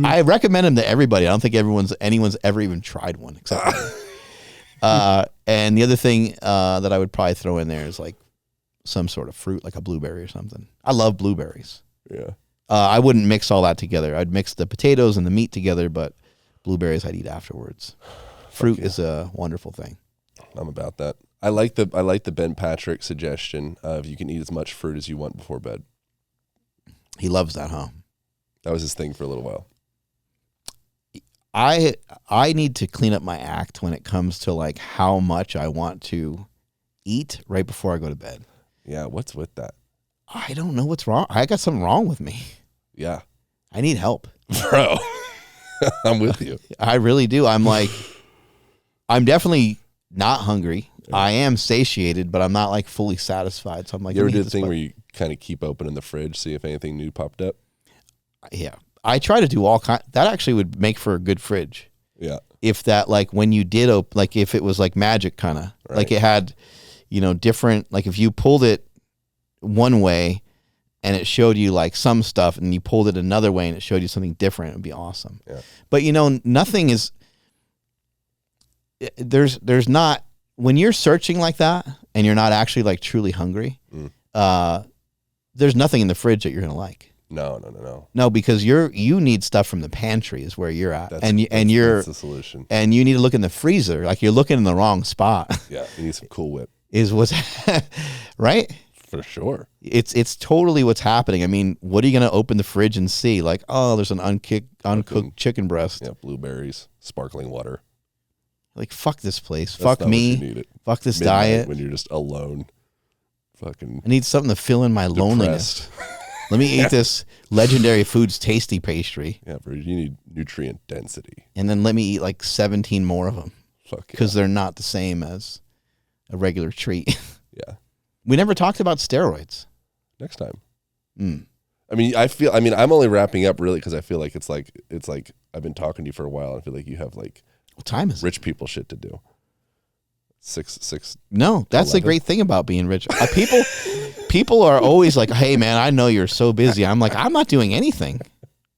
I recommend them to everybody. I don't think anyone's ever even tried one except me. And the other thing that I would probably throw in there is like some sort of fruit, like a blueberry or something. I love blueberries. Yeah. I wouldn't mix all that together. I'd mix the potatoes and the meat together, but blueberries I'd eat afterwards. Fruit is a wonderful thing. I'm about that. I like the Ben Patrick suggestion of you can eat as much fruit as you want before bed. He loves that, huh? That was his thing for a little while. I need to clean up my act when it comes to like how much I want to eat right before I go to bed. Yeah, what's with that? I don't know what's wrong. I got something wrong with me. Yeah. I need help. Bro, I'm with you. I really do. I'm definitely not hungry. Yeah. I am satiated, but I'm not like fully satisfied. So I'm like, you ever do the thing where you kind of keep opening the fridge, see if anything new popped up? Yeah. I try to do all kinds. That actually would make for a good fridge. Yeah. if that, like when you did, like if it was like magic kind of, like it had, you know, different, like if you pulled it one way and it showed you like some stuff and you pulled it another way and it showed you something different, it would be awesome. Yeah. But you know, nothing is, there's not, when you're searching like that and you're not actually like truly hungry, there's nothing in the fridge that you're going to like. No, because you need stuff from the pantry is where you're at. That's the solution. And you need to look in the freezer. Like you're looking in the wrong spot. Yeah. You need some Cool Whip. Is what's right? For sure. It's totally what's happening. I mean, what are you going to open the fridge and see? Like, oh, there's an uncooked chicken breast. Yeah, blueberries, sparkling water. Like, fuck this place. That's fuck me. Fuck this diet. When you're just alone. Fucking. I need something to fill in my loneliness. Let me eat this Legendary Foods tasty pastry. Yeah, bro, you need nutrient density. And then let me eat like 17 more of them. Because they're not the same as a regular treat. Yeah. We never talked about steroids. Next time. I mean, I'm only wrapping up really because I feel like it's like I've been talking to you for a while. I feel like you have like what time is rich people shit to do. 6. No, that's 11. The great thing about being rich. People are always like, hey man, I know you're so busy. I'm like, I'm not doing anything.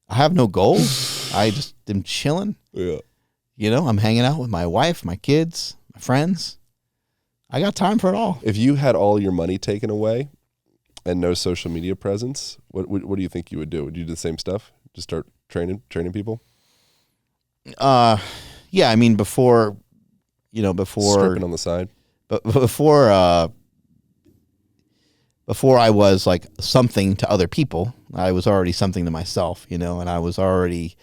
I have no goals. I just am chilling. Yeah. You know, I'm hanging out with my wife, my kids, my friends. I got time for it all. If you had all your money taken away and no social media presence, what do you think you would do? Would you do the same stuff? Just start training people? Yeah, I mean before stripping on the side. But before I was like something to other people, I was already something to myself, you know, and I was already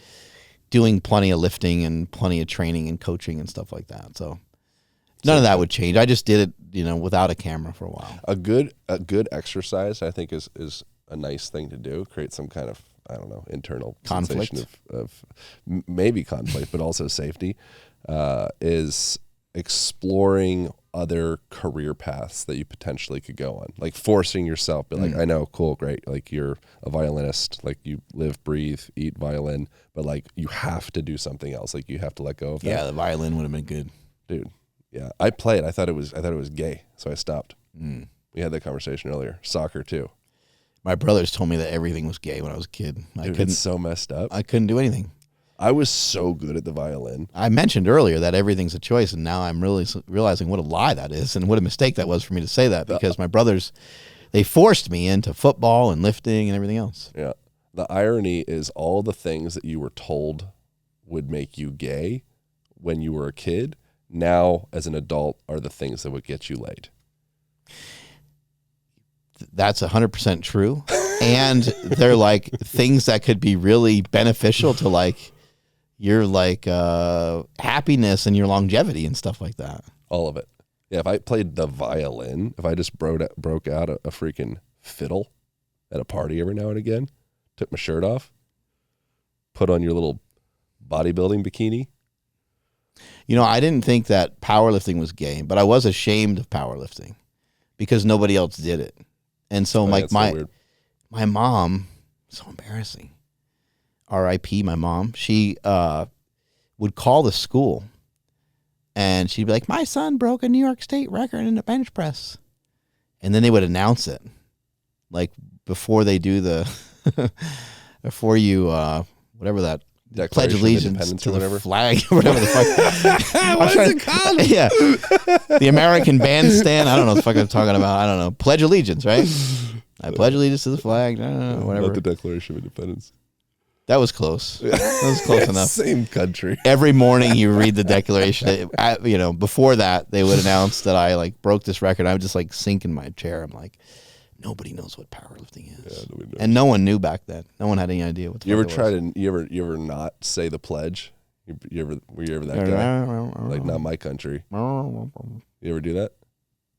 doing plenty of lifting and plenty of training and coaching and stuff like that. So none of that would change. I just did it, you know, without a camera for a while. A good exercise, I think, is a nice thing to do. Create some kind of, I don't know, internal conflict sensation of maybe conflict, but also safety. Is exploring other career paths that you potentially could go on, like forcing yourself, but like, I know, cool, great, like you're a violinist, like you live, breathe, eat violin, but like you have to do something else, like you have to let go of that. Yeah, the violin would have been good, dude. Yeah, I played. I thought it was gay, so I stopped. We had that conversation earlier. Soccer too. My brothers told me that everything was gay when I was a kid. Dude, it's so messed up. I couldn't do anything. I was so good at the violin. I mentioned earlier that everything's a choice, and now I'm really realizing what a lie that is and what a mistake that was for me to say that, because my brothers, they forced me into football and lifting and everything else. Yeah. The irony is all the things that you were told would make you gay when you were a kid, now as an adult are the things that would get you laid. That's 100% true. And they're like things that could be really beneficial to like your like happiness and your longevity and stuff like that. All of it. Yeah, if I played the violin, if I just broke out a freaking fiddle at a party every now and again, took my shirt off, put on your little bodybuilding bikini. You know, I didn't think that powerlifting was gay, but I was ashamed of powerlifting because nobody else did it. And so like my mom, so embarrassing. R.I.P. my mom. She would call the school and she'd be like, my son broke a New York State record in the bench press. And then they would announce it. Like before they do the, before you, whatever that, pledge allegiance to the flag, whatever the fuck. What is it called? Yeah. The American bandstand. I don't know what the fuck I'm talking about. I don't know. Pledge allegiance, right? I pledge allegiance to the flag. Whatever. Not the Declaration of Independence. That was close. That was close enough. Same country. Every morning you read the Declaration. You know, before that, they would announce that I like broke this record. I would just like sink in my chair. I'm like, nobody knows what powerlifting is. Yeah, and no one knew back then. No one had any idea what the fuck it was. You ever not say the pledge? Were you ever that guy? Like, not my country. You ever do that?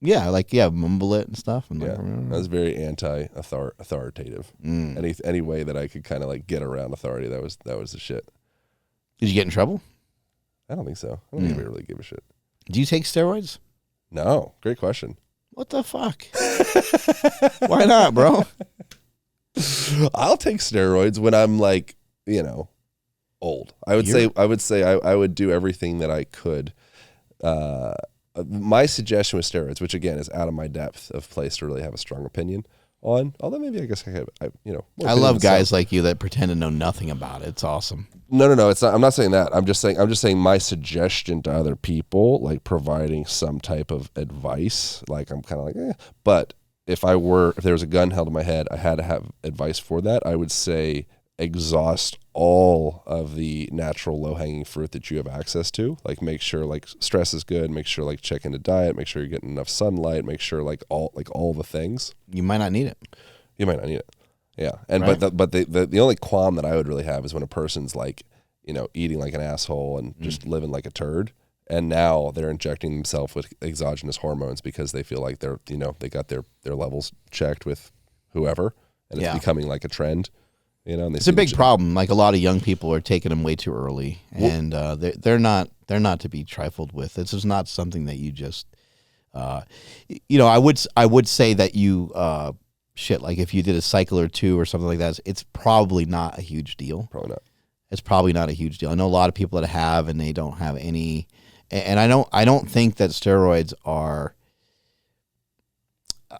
Yeah, mumble it and stuff. And yeah, I was very authoritative. Any way that I could kind of like get around authority, that was the shit. Did you get in trouble? I don't think so. I don't think we really give a shit. Do you take steroids? No. Great question. What the fuck? Why not, bro? I'll take steroids when I'm like, you know, old. I would say I would do everything that I could. My suggestion with steroids, which again is out of my depth of place to really have a strong opinion on, although maybe I guess I have, I love guys like you that pretend to know nothing about it. It's awesome. No, it's not. I'm not saying that. I'm just saying my suggestion to other people, like providing some type of advice. Like I'm kind of like, but if there was a gun held in my head, I had to have advice for that. I would say exhaust all of the natural low-hanging fruit that you have access to. Like make sure like stress is good, make sure like check into diet, make sure you're getting enough sunlight, make sure like all the things. You might not need it. Yeah. And right. but the only qualm that I would really have is when a person's like, eating like an asshole and just living like a turd, and now they're injecting themselves with exogenous hormones because they feel like they're, they got their levels checked with whoever, and it's becoming like a trend. And it's a big problem. Like a lot of young people are taking them way too early, and they're not to be trifled with. This is not something that you just, I would say that you, like if you did a cycle or two or something like that, it's probably not a huge deal. Probably not. It's probably not a huge deal. I know a lot of people that have, and they don't have any. And I don't think that steroids are.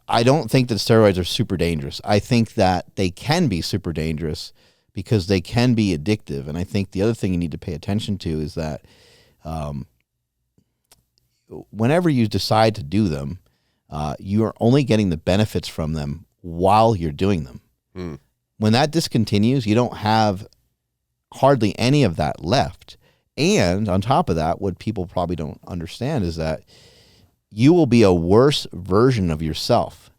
I don't think that steroids are super dangerous. I think that they can be super dangerous because they can be addictive. And I think the other thing you need to pay attention to is that whenever you decide to do them, you are only getting the benefits from them while you're doing them. When that discontinues, you don't have hardly any of that left. And on top of that, what people probably don't understand is that you will be a worse version of yourself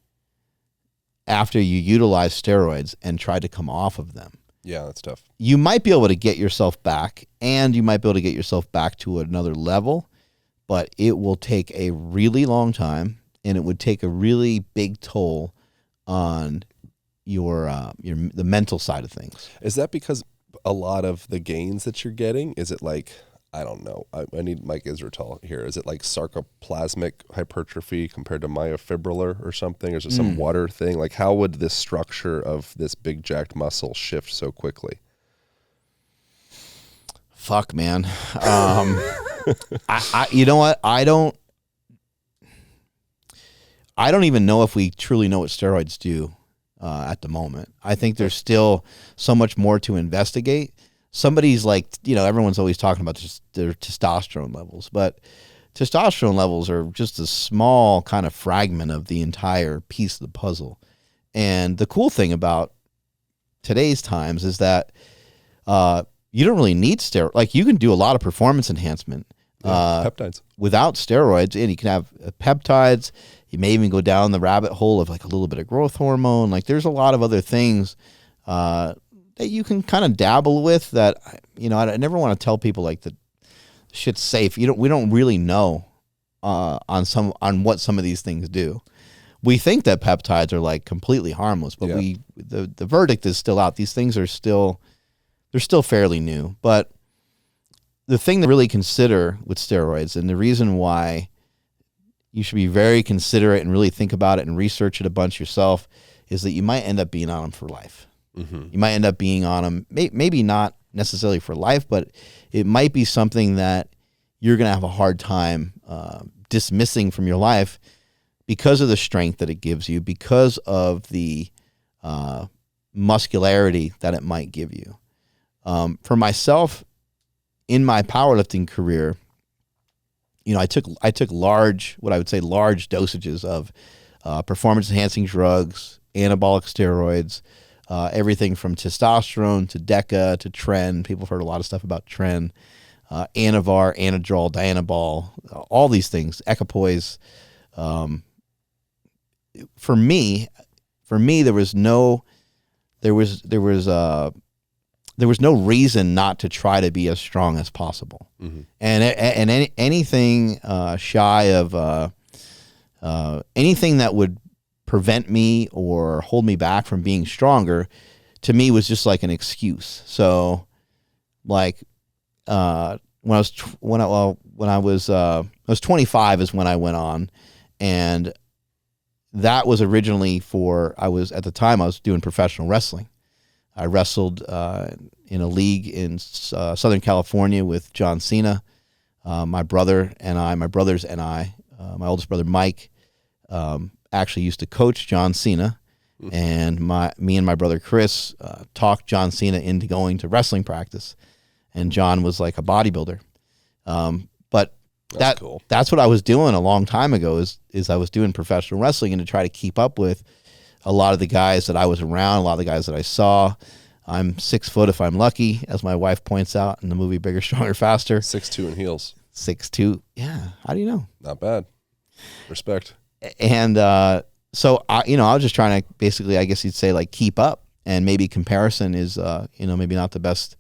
after you utilize steroids and try to come off of them. Yeah, that's tough. You might be able to get yourself back, and you might be able to get yourself back to another level, but it will take a really long time, and it would take a really big toll on the mental side of things. Is that because a lot of the gains that you're getting, is it like, I don't know, I need Mike Israel here. Is it like sarcoplasmic hypertrophy compared to myofibrillar or something? Or is it some water thing? Like how would this structure of this big jacked muscle shift so quickly? Fuck, man. You know what? I don't even know if we truly know what steroids do at the moment. I think there's still so much more to investigate. Somebody's like, everyone's always talking about just their testosterone levels, but testosterone levels are just a small kind of fragment of the entire piece of the puzzle. And the cool thing about today's times is that you don't really need steroids. Like you can do a lot of performance enhancement peptides without steroids, and you can have peptides. You may even go down the rabbit hole of like a little bit of growth hormone. Like there's a lot of other things that you can kind of dabble with that, I never want to tell people like that shit's safe. We don't really know on what some of these things do. We think that peptides are like completely harmless, but the verdict is still out. These things are still fairly new. But the thing to really consider with steroids, and the reason why you should be very considerate and really think about it and research it a bunch yourself, is that you might end up being on them for life. You might end up being on them, maybe not necessarily for life, but it might be something that you're going to have a hard time dismissing from your life because of the strength that it gives you, because of the muscularity that it might give you. For myself, in my powerlifting career, I took large dosages of performance enhancing drugs, anabolic steroids, everything from testosterone to DECA to Tren. People have heard a lot of stuff about Tren, Anavar, Anadrol, Dianabol, all these things, equipoise. For me, there was no reason not to try to be as strong as possible. And anything shy of anything that would prevent me or hold me back from being stronger, to me was just like an excuse. So like when I was 25 is when I went on, and that was originally at the time I was doing professional wrestling. I wrestled in a league in Southern California with John Cena. My brothers and I, my oldest brother Mike, actually used to coach John Cena, and me and my brother Chris talked John Cena into going to wrestling practice, and John was like a bodybuilder. But That's cool. That's what I was doing a long time ago. Is I was doing professional wrestling, and to try to keep up with a lot of the guys that I was around, a lot of the guys that I saw. I'm 6 foot if I'm lucky, as my wife points out in the movie Bigger, Stronger, Faster. 6'2" in heels. 6'2". Yeah. How do you know? Not bad. Respect. And so I was just trying to basically, I guess you'd say, like, keep up, and maybe comparison is maybe not the best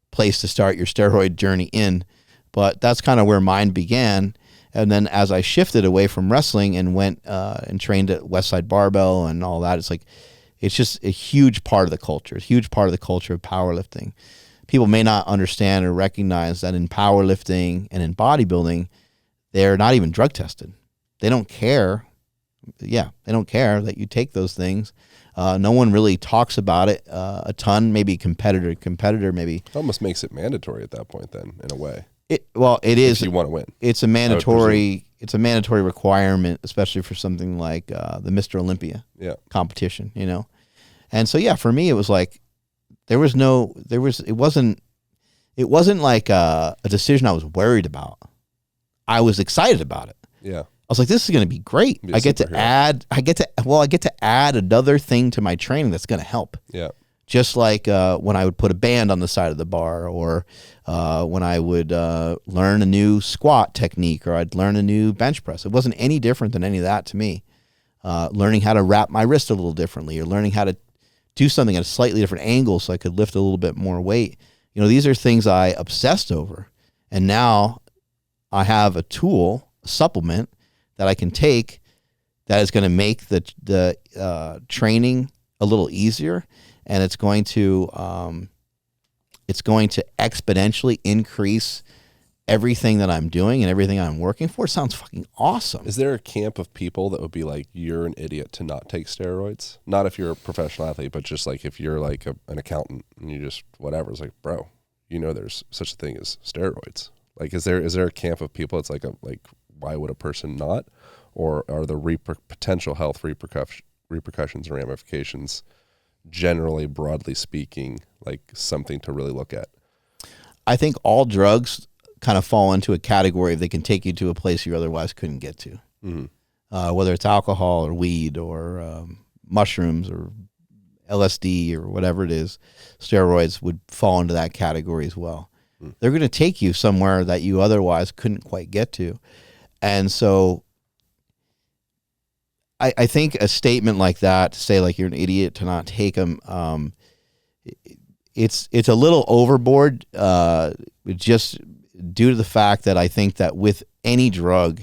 place to start your steroid journey in, but that's kind of where mine began. And then as I shifted away from wrestling and went and trained at Westside Barbell and all that, it's just a huge part of the culture. It's a huge part of the culture of powerlifting. People may not understand or recognize that in powerlifting and in bodybuilding, they're not even drug tested. They don't care. Yeah, they don't care that you take those things. No one really talks about it a ton. Maybe competitor maybe. It almost makes it mandatory at that point then, in a way. It is. If you want to win. It's a mandatory requirement, especially for something like the Mr. Olympia competition, And so, for me, it was like, it wasn't like a decision I was worried about. I was excited about it. Yeah. I was like, this is going to be great. I get to add another thing to my training that's going to help. Yeah. Just like when I would put a band on the side of the bar, or when I would learn a new squat technique, or I'd learn a new bench press. It wasn't any different than any of that to me. Learning how to wrap my wrist a little differently, or learning how to do something at a slightly different angle so I could lift a little bit more weight. These are things I obsessed over. And now I have a tool, a supplement that I can take that is going to make the training a little easier. And it's going to exponentially increase everything that I'm doing and everything I'm working for. It sounds fucking awesome. Is there a camp of people that would be like, you're an idiot to not take steroids? Not if you're a professional athlete, but just like if you're like an accountant and you just whatever. It's like, bro, there's such a thing as steroids. Like, is there a camp of people? It's like why would a person not? Or are the potential health repercussions and ramifications, generally, broadly speaking, like something to really look at? I think all drugs kind of fall into a category they can take you to a place you otherwise couldn't get to. Mm-hmm. Whether it's alcohol or weed or mushrooms or LSD or whatever it is, steroids would fall into that category as well. Mm. They're going to take you somewhere that you otherwise couldn't quite get to. And so I think a statement like that, to say like you're an idiot to not take them, it's a little overboard, just due to the fact that I think that with any drug,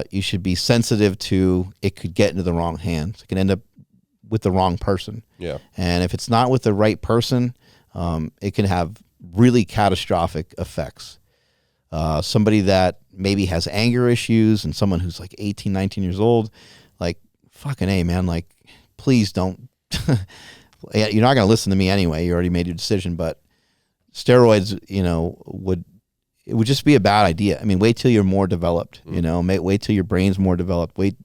you should be sensitive to it could get into the wrong hands. It can end up with the wrong person. Yeah. And if it's not with the right person, it can have really catastrophic effects. Somebody that maybe has anger issues and someone who's like 18, 19 years old, like, fucking A, man, like, please don't. You're not going to listen to me anyway. You already made your decision. But steroids, it would just be a bad idea. I mean, wait till you're more developed, wait till your brain's more developed. Wait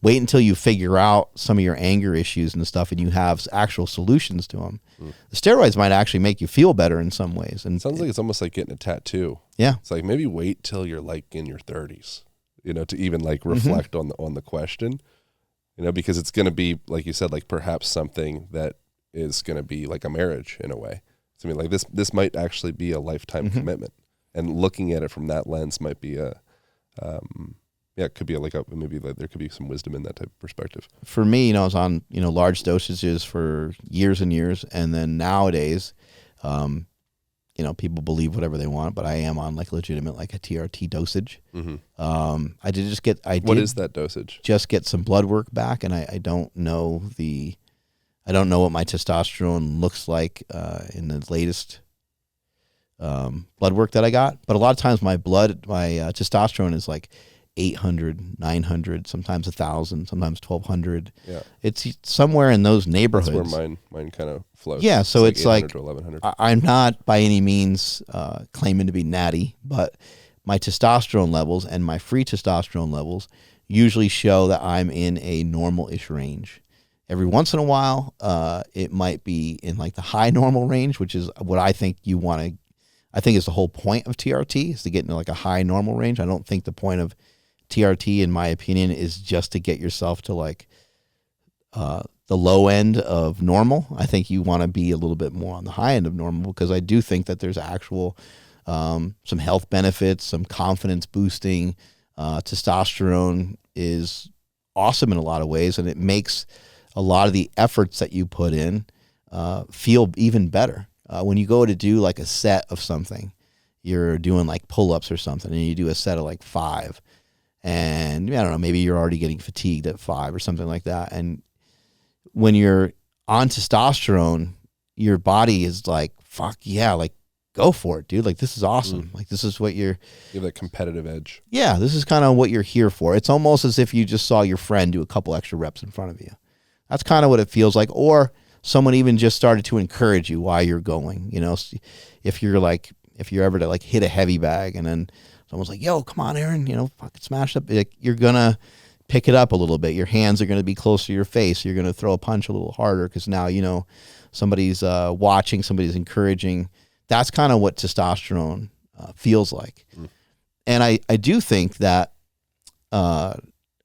until you figure out some of your anger issues and stuff and you have actual solutions to them. The steroids might actually make you feel better in some ways. And sounds like it's almost like getting a tattoo. Yeah. It's like maybe wait till you're like in your 30s, to even like reflect on the question, because it's going to be, like you said, like perhaps something that is going to be like a marriage in a way. So I mean, like this might actually be a lifetime commitment, and looking at it from that lens might be it could be maybe there could be some wisdom in that type of perspective. For me, I was on, large dosages for years and years. And then nowadays, people believe whatever they want, but I am on like legitimate, like a TRT dosage. Mm-hmm. What is that dosage? Just get some blood work back. And I don't know what my testosterone looks like in the latest blood work that I got. But a lot of times my testosterone is like 800, 900, sometimes 1,000, sometimes 1,200. Yeah. It's somewhere in those neighborhoods. That's where mine kind of floats. Yeah, so it's like to 1,100. I'm not by any means claiming to be natty, but my testosterone levels and my free testosterone levels usually show that I'm in a normal-ish range. Every once in a while, it might be in like the high normal range, which is what I think you want to. I think is the whole point of TRT is to get into like a high normal range. I don't think the point of TRT, in my opinion, is just to get yourself to like the low end of normal. I think you want to be a little bit more on the high end of normal, because I do think that there's actual some health benefits, some confidence boosting. Testosterone is awesome in a lot of ways, and it makes a lot of the efforts that you put in feel even better. When you go to do like a set of something, you're doing like pull-ups or something, and you do a set of like 5, and I don't know, maybe you're already getting fatigued at 5 or something like that. And when you're on testosterone, your body is like, fuck yeah, like go for it, dude. Like, this is awesome. Like, this is what you have that competitive edge. Yeah, this is kind of what you're here for. It's almost as if you just saw your friend do a couple extra reps in front of you. That's kind of what it feels like. Or someone even just started to encourage you while you're going. You know, if you're ever to like hit a heavy bag and then someone's like, yo, come on, Aaron, you know, fucking smash up. Like, you're going to pick it up a little bit. Your hands are going to be close to your face. You're going to throw a punch a little harder because now, you know, somebody's watching, somebody's encouraging. That's kind of what testosterone feels like. And I do think that,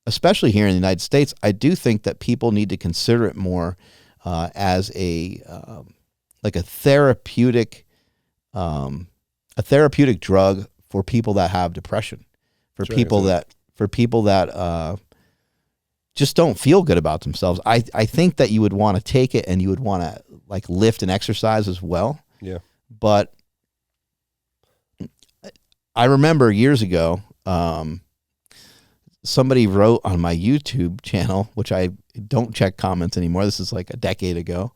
especially here in the United States, I do think that people need to consider it more as a like a therapeutic drug for people that have depression, for people that just don't feel good about themselves. I think that you would want to take it and you would want to like lift and exercise as well. Yeah. But I remember years ago, somebody wrote on my YouTube channel, which I don't check comments anymore. This is like a decade ago.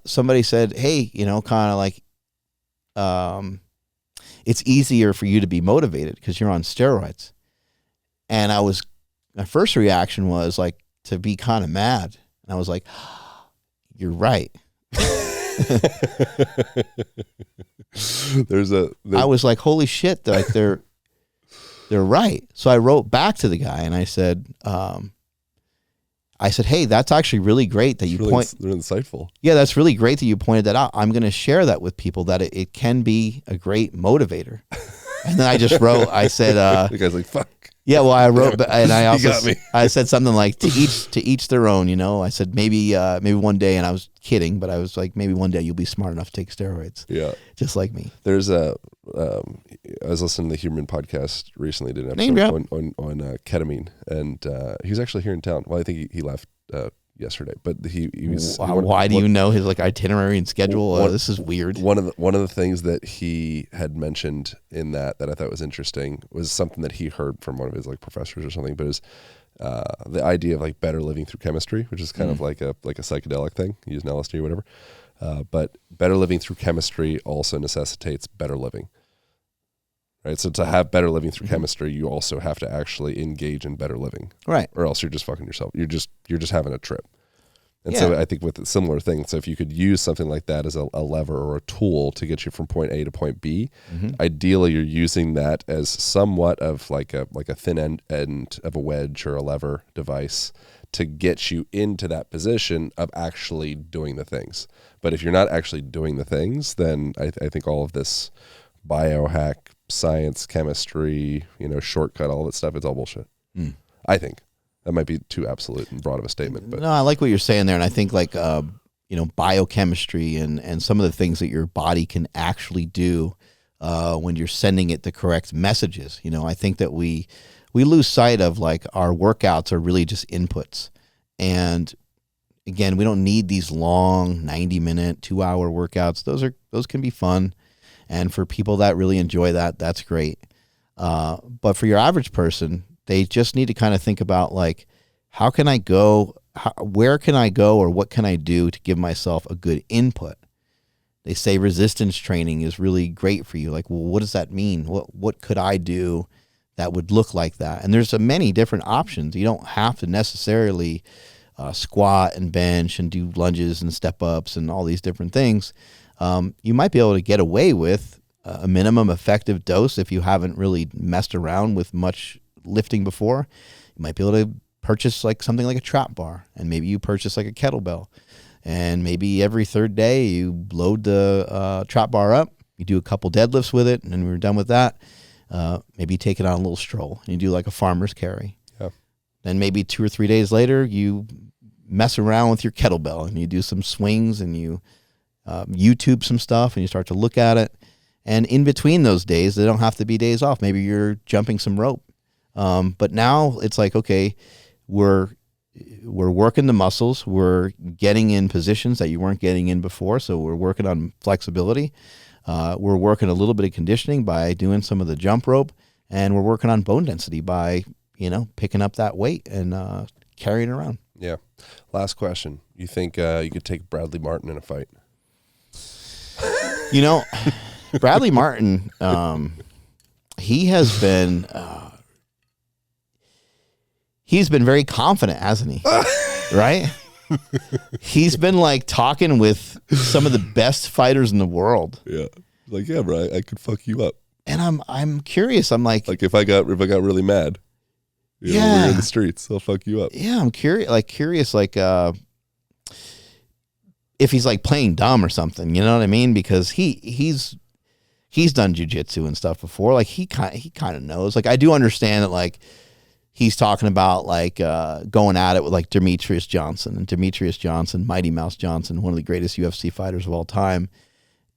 Somebody said, hey, you know, kind of like, it's easier for you to be motivated because you're on steroids. And my first reaction was like to be kind of mad. And I was like, you're right. I was like, holy shit, like they're right. So I wrote back to the guy and I said, hey, that's actually really great that you They're insightful. Yeah, that's really great that you pointed that out. I'm going to share that with people, that it can be a great motivator. And then I just wrote, I said, the guy's like, fuck. Yeah, well, I wrote, and I also got me. I said something like to each their own. You know, I said maybe one day, and I was kidding, but I was like, maybe one day you'll be smart enough to take steroids. Yeah, just like me. There's I was listening to the Human podcast recently, did an episode on ketamine, and he was actually here in town. Well, I think he left yesterday, but he was. Why do you know his like itinerary and schedule? This is weird. One of the things that he had mentioned in that I thought was interesting was something that he heard from one of his like professors or something, but it was the idea of like better living through chemistry, which is kind of like a psychedelic thing, using LSD or whatever. But better living through chemistry also necessitates better living. Right, so to have better living through chemistry, you also have to actually engage in better living, right? Or else you're just fucking yourself. You're just having a trip. And so I think with a similar thing, so if you could use something like that as a lever or a tool to get you from point A to point B, ideally you're using that as somewhat of like a thin end of a wedge or a lever device to get you into that position of actually doing the things. But if you're not actually doing the things, then I think all of this biohack, science, chemistry, you know, shortcut, all that stuff, it's all bullshit. I think that might be too absolute and broad of a statement, but no, I like what you're saying there. And I think like, you know, biochemistry and some of the things that your body can actually do when you're sending it the correct messages. You know, I think that we lose sight of like our workouts are really just inputs. And again, we don't need these long 90-minute, 2-hour workouts. Those can be fun. And for people that really enjoy that, that's great. But for your average person, they just need to kind of think about like, how can I go? Where can I go, or what can I do to give myself a good input? They say resistance training is really great for you. Like, well, what does that mean? What could I do that would look like that. And there's many different options. You don't have to necessarily squat and bench and do lunges and step ups and all these different things. You might be able to get away with a minimum effective dose if you haven't really messed around with much lifting before. You might be able to purchase like something like a trap bar, and maybe you purchase like a kettlebell, and maybe every third day you load the trap bar up, you do a couple deadlifts with it, and then we're done with that. Maybe you take it on a little stroll and you do like a farmer's carry. Yeah. Then maybe 2 or 3 days later, you mess around with your kettlebell and you do some swings and you YouTube some stuff and you start to look at it. And in between those days, they don't have to be days off. Maybe you're jumping some rope. But now it's like, okay, we're working the muscles. We're getting in positions that you weren't getting in before. So we're working on flexibility. We're working a little bit of conditioning by doing some of the jump rope, and we're working on bone density by, picking up that weight and carrying it around. Yeah. Last question. You think you could take Bradley Martin in a fight? Bradley Martin, he has been, he's been very confident, hasn't he? Right? He's been like talking with some of the best fighters in the world. Yeah. Like, yeah, bro, I could fuck you up. And I'm curious. I'm like if I got really mad, we were in the streets, I'll fuck you up. Yeah, I'm curious. If he's like playing dumb or something, you know what I mean? Because he's done jujitsu and stuff before. Like he kind of knows. Like I do understand that. Like he's talking about like going at it with like Demetrius Johnson, and Demetrius Johnson, Mighty Mouse Johnson, one of the greatest UFC fighters of all time,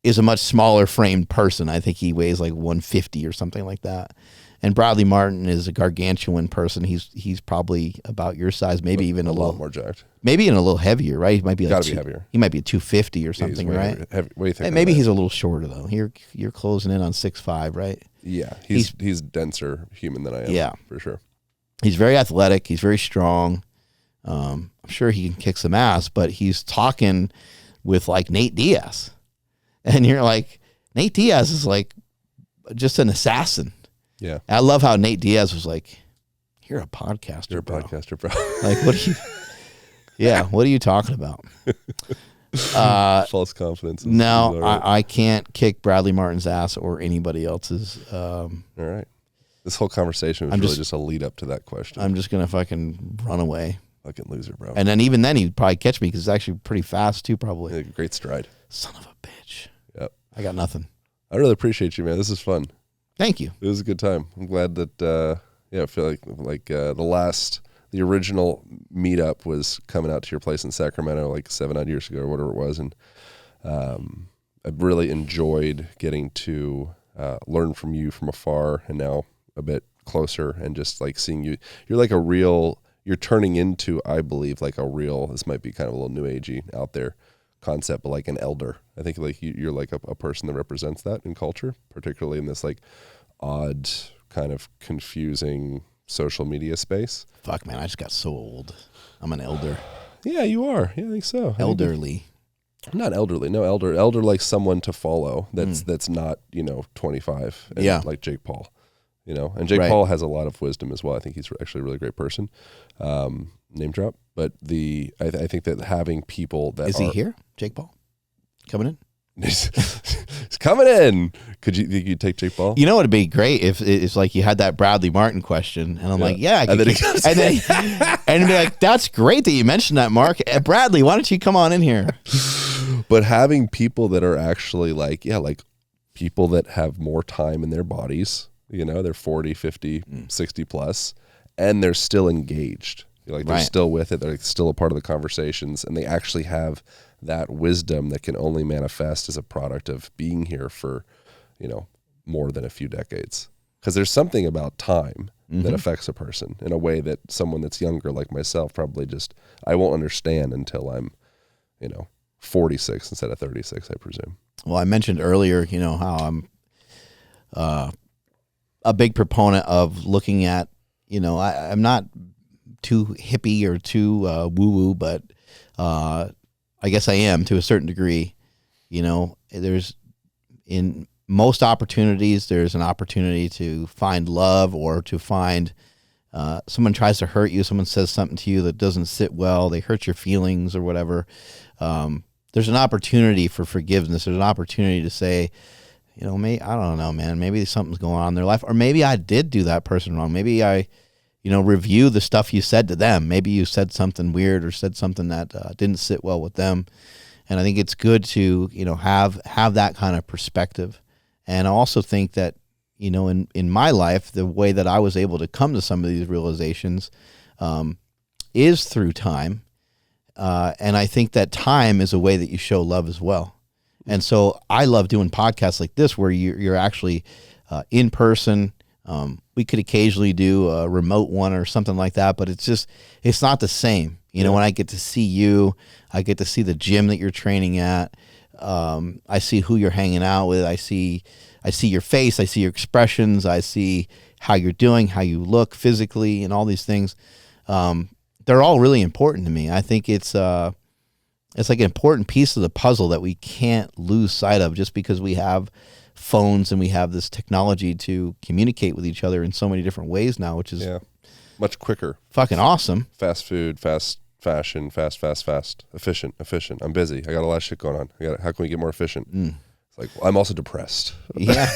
is a much smaller framed person. I think he weighs like 150 or something like that. And Bradley Martin is a gargantuan person. He's probably about your size, maybe even a little more jacked. Maybe even a little heavier, right? He might be like be heavier. He might be a 250 or something, right? Way thicker. Maybe he's a little shorter though. You're closing in on 6'5", right? Yeah, he's denser human than I am. Yeah, for sure. He's very athletic. He's very strong. I'm sure he can kick some ass, but he's talking with like Nate Diaz. And you're like, Nate Diaz is like just an assassin. Yeah. I love how Nate Diaz was like, you're a podcaster, You're a bro. podcaster, bro. Like, what are you talking about? False confidence. No, I can't kick Bradley Martin's ass or anybody else's. All right. This whole conversation was just a lead up to that question. I'm just going to fucking run away. Fucking loser, bro. And then even then he'd probably catch me because it's actually pretty fast too, probably. Yeah, great stride. Son of a bitch. Yep. I got nothing. I really appreciate you, man. This is fun. Thank you. It was a good time. I'm glad that, I feel like the original meetup was coming out to your place in Sacramento like 7-8 years ago or whatever it was. And I really enjoyed getting to learn from you from afar and now a bit closer and just like seeing you. You're like you're turning into, I believe, like a real, this might be kind of a little new agey out there concept, but like an elder. I think like you're like a person that represents that in culture, particularly in this like odd kind of confusing social media space. Fuck, man, I just got so old. I'm an elder. Yeah, you are. Yeah, I think so. Elderly. Not elderly. No, elder like someone to follow that's not, 25 and yeah. like Jake Paul. And Jake Paul has a lot of wisdom as well. I think he's actually a really great person. Name drop. But I think that having people that Is he here? Jake Paul? Coming in? He's coming in. Could you take Jake Paul? You know, it'd be great if it's like you had that Bradley Martin question, and I'm like, yeah, I could. And it'd be like, that's great that you mentioned that, Mark. Bradley, why don't you come on in here? But having people that are actually like people that have more time in their bodies, they're 40, 50, 60 plus, and they're still engaged. They're still with it. They're still a part of the conversations, and they actually have that wisdom that can only manifest as a product of being here for, more than a few decades. Because there's something about time that affects a person in a way that someone that's younger like myself probably I won't understand until I'm, 46 instead of 36, I presume. Well, I mentioned earlier, how I'm a big proponent of looking at, I'm not too hippie or too woo-woo, but I guess I am to a certain degree. There's in most opportunities, there's an opportunity to find love or to find someone tries to hurt you. Someone says something to you that doesn't sit well. They hurt your feelings or whatever. There's an opportunity for forgiveness. There's an opportunity to say, I don't know, man, maybe something's going on in their life, or maybe I did do that person wrong. Maybe I, review the stuff you said to them. Maybe you said something weird or said something that didn't sit well with them. And I think it's good to, have that kind of perspective. And I also think that, in my life, the way that I was able to come to some of these realizations is through time. And I think that time is a way that you show love as well. And so I love doing podcasts like this where you're actually in person. We could occasionally do a remote one or something like that, but it's not the same. When I get to see you, I get to see the gym that you're training at. I see who you're hanging out with. I see your face. I see your expressions. I see how you're doing, how you look physically, and all these things. They're all really important to me. I think it's like an important piece of the puzzle that we can't lose sight of just because we have phones and we have this technology to communicate with each other in so many different ways now, which is much quicker. Fucking awesome. Fast food, fast fashion, fast, efficient. I'm busy. I got a lot of shit going on. How can we get more efficient? It's like, I'm also depressed. Yeah.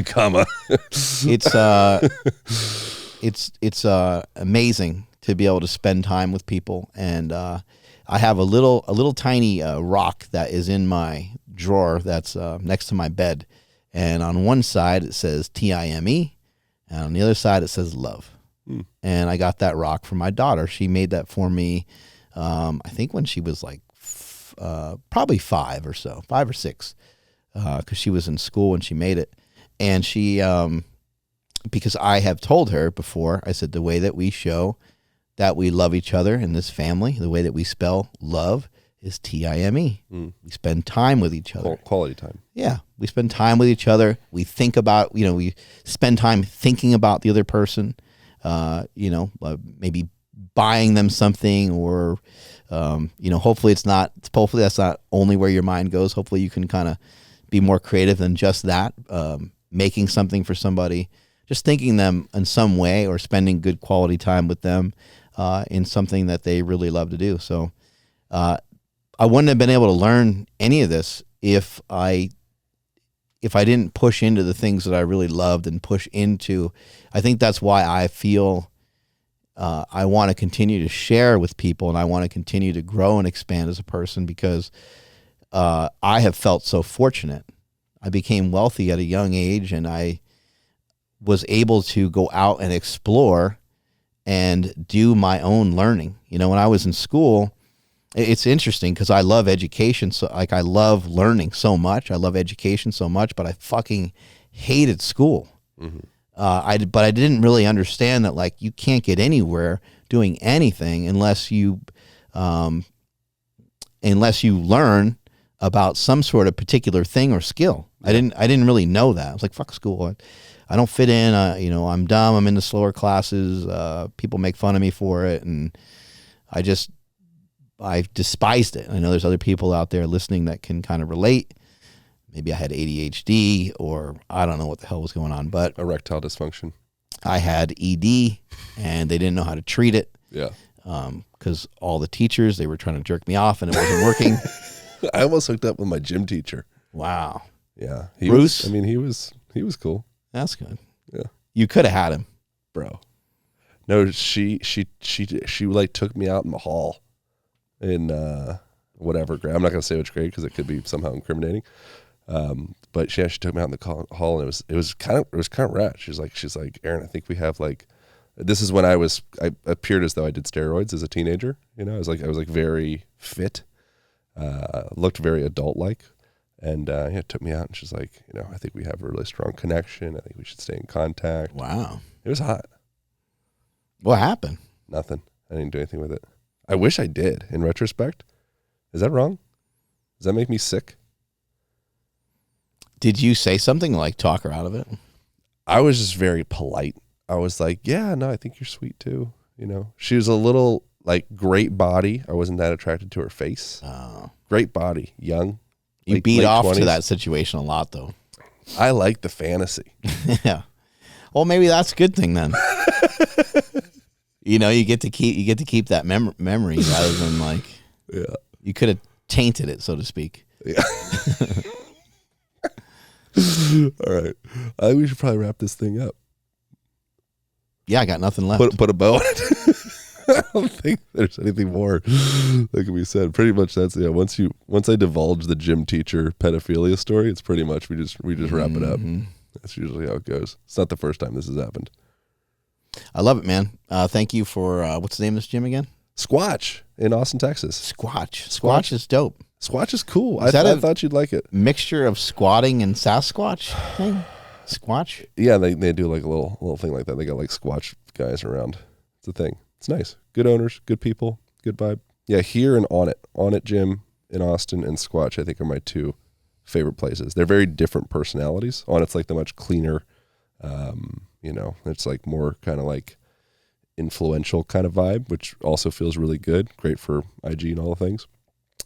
Comma. It's amazing to be able to spend time with people. And I have a little tiny rock that is in my drawer that's next to my bed. And on one side it says TIME, and on the other side it says love. And I got that rock from my daughter. She made that for me, I think when she was like probably 5 or 6, because she was in school when she made it. And she, because I have told her before, I said the way that we show that we love each other in this family, the way that we spell love is TIME. We spend time with each other. Quality time. Yeah. We spend time with each other. We think about, we spend time thinking about the other person, maybe buying them something or, hopefully that's not only where your mind goes. Hopefully you can kind of be more creative than just that, making something for somebody, just thanking them in some way or spending good quality time with them in something that they really love to do. So I wouldn't have been able to learn any of this if I didn't push into the things that I really loved and push into. I think that's why I feel I want to continue to share with people, and I want to continue to grow and expand as a person, because I have felt so fortunate. I became wealthy at a young age, and I was able to go out and explore and do my own learning. When I was in school, it's interesting because I love education. So I love learning so much. I love education so much, but I fucking hated school. But I didn't really understand that you can't get anywhere doing anything unless you learn about some sort of particular thing or skill. I didn't really know that. I was like, fuck school. I don't fit in. I'm dumb. I'm in the slower classes. People make fun of me for it, and I despised it. I know there's other people out there listening that can kind of relate. Maybe I had ADHD, or I don't know what the hell was going on, but erectile dysfunction. I had ED, and they didn't know how to treat it. Yeah. Because all the teachers, they were trying to jerk me off, and it wasn't working. I almost hooked up with my gym teacher. Wow. Yeah. Bruce? He was cool. That's good. Yeah. You could have had him. Bro. No, she took me out in the hall in whatever grade. I'm not going to say which grade because it could be somehow incriminating. But she took me out in the hall, and it was kind of rad. She's like, Aaron, I think we have this is when I appeared as though I did steroids as a teenager. I was like very fit, looked very adult like. And took me out, and she's like, I think we have a really strong connection. I think we should stay in contact. Wow. It was hot. What happened? Nothing. I didn't do anything with it. I wish I did, in retrospect. Is that wrong? Does that make me sick? Did you say something like talk her out of it? I was just very polite. I was like, yeah, no, I think you're sweet too. She was a little great body. I wasn't that attracted to her face. Oh. Great body, young. You beat late off 20s. To that situation a lot, though. I like the fantasy. Yeah. Well, maybe that's a good thing then. You know, you get to keep that memory rather than like, you could have tainted it, so to speak. Yeah. All right. I think we should probably wrap this thing up. Yeah, I got nothing left. Put a bow on it. I don't think there's anything more that can be said. Pretty much that's once I divulge the gym teacher pedophilia story, it's pretty much we just wrap it up. That's usually how it goes. It's not the first time this has happened. I love it, man. Thank you for what's the name of this gym again? Squatch in Austin, Texas. Squatch is dope. Squatch is cool. I thought you'd like it. Mixture of squatting and Sasquatch thing? Squatch? Yeah, they do like a little thing like that. They got like Squatch guys around. It's a thing. It's nice. Good owners, good people, good vibe. Yeah, here and On It Gym in Austin and Squatch, I think, are my two favorite places. They're very different personalities. On It's like the much cleaner, it's like more kind of like influential kind of vibe, which also feels really good. Great for IG and all the things.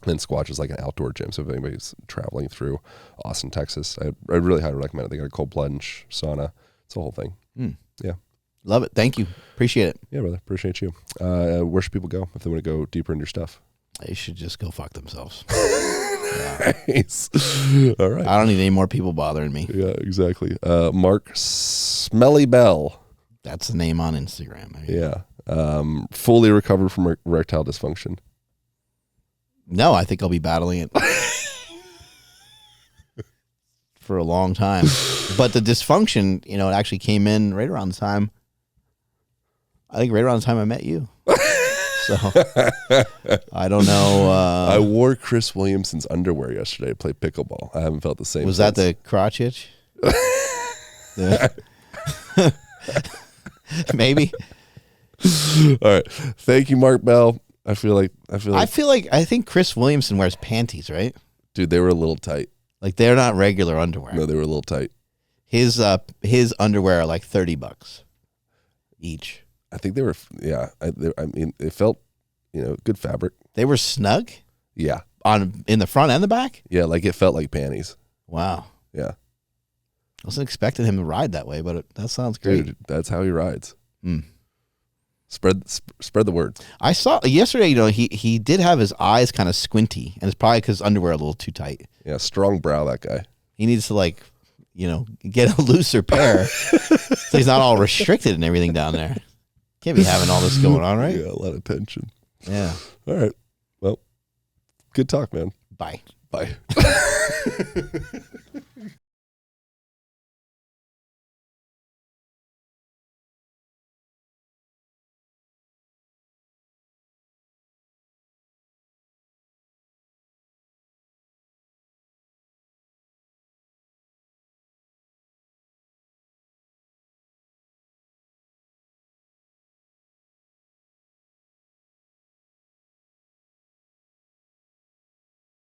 And then Squatch is like an outdoor gym. So if anybody's traveling through Austin, Texas, I really highly recommend it. They got a cold plunge, sauna. It's a whole thing. Yeah. Love it. Thank you. Appreciate it. Yeah, brother. Appreciate you. Where should people go if they want to go deeper into your stuff? They should just go fuck themselves. Nice. All right. I don't need any more people bothering me. Yeah, exactly. Mark Smelly Bell. That's the name on Instagram. Yeah. Fully recovered from erectile dysfunction. No, I think I'll be battling it for a long time. But the dysfunction, it actually came in right around the time. I think right around the time I met you. So I don't know. I wore Chris Williamson's underwear yesterday to play pickleball. I haven't felt the same. Was that the crotch itch? Maybe. All right. Thank you, Mark Bell. I think Chris Williamson wears panties, right? Dude, they were a little tight. Like they're not regular underwear. No, they were a little tight. His underwear are like $30 each. I think they were. Yeah, I mean, it felt, good fabric. They were snug. Yeah, in the front and the back. Yeah, like it felt like panties. Wow. Yeah, I wasn't expecting him to ride that way, but that sounds great. Dude, that's how he rides. Spread the word. I saw yesterday. He did have his eyes kind of squinty, and it's probably because underwear a little too tight. Yeah, strong brow, that guy. He needs to get a looser pair, so he's not all restricted and everything down there. Can't be having all this going on, right? Yeah, a lot of tension. Yeah. All right. Well, good talk, man. Bye. Bye.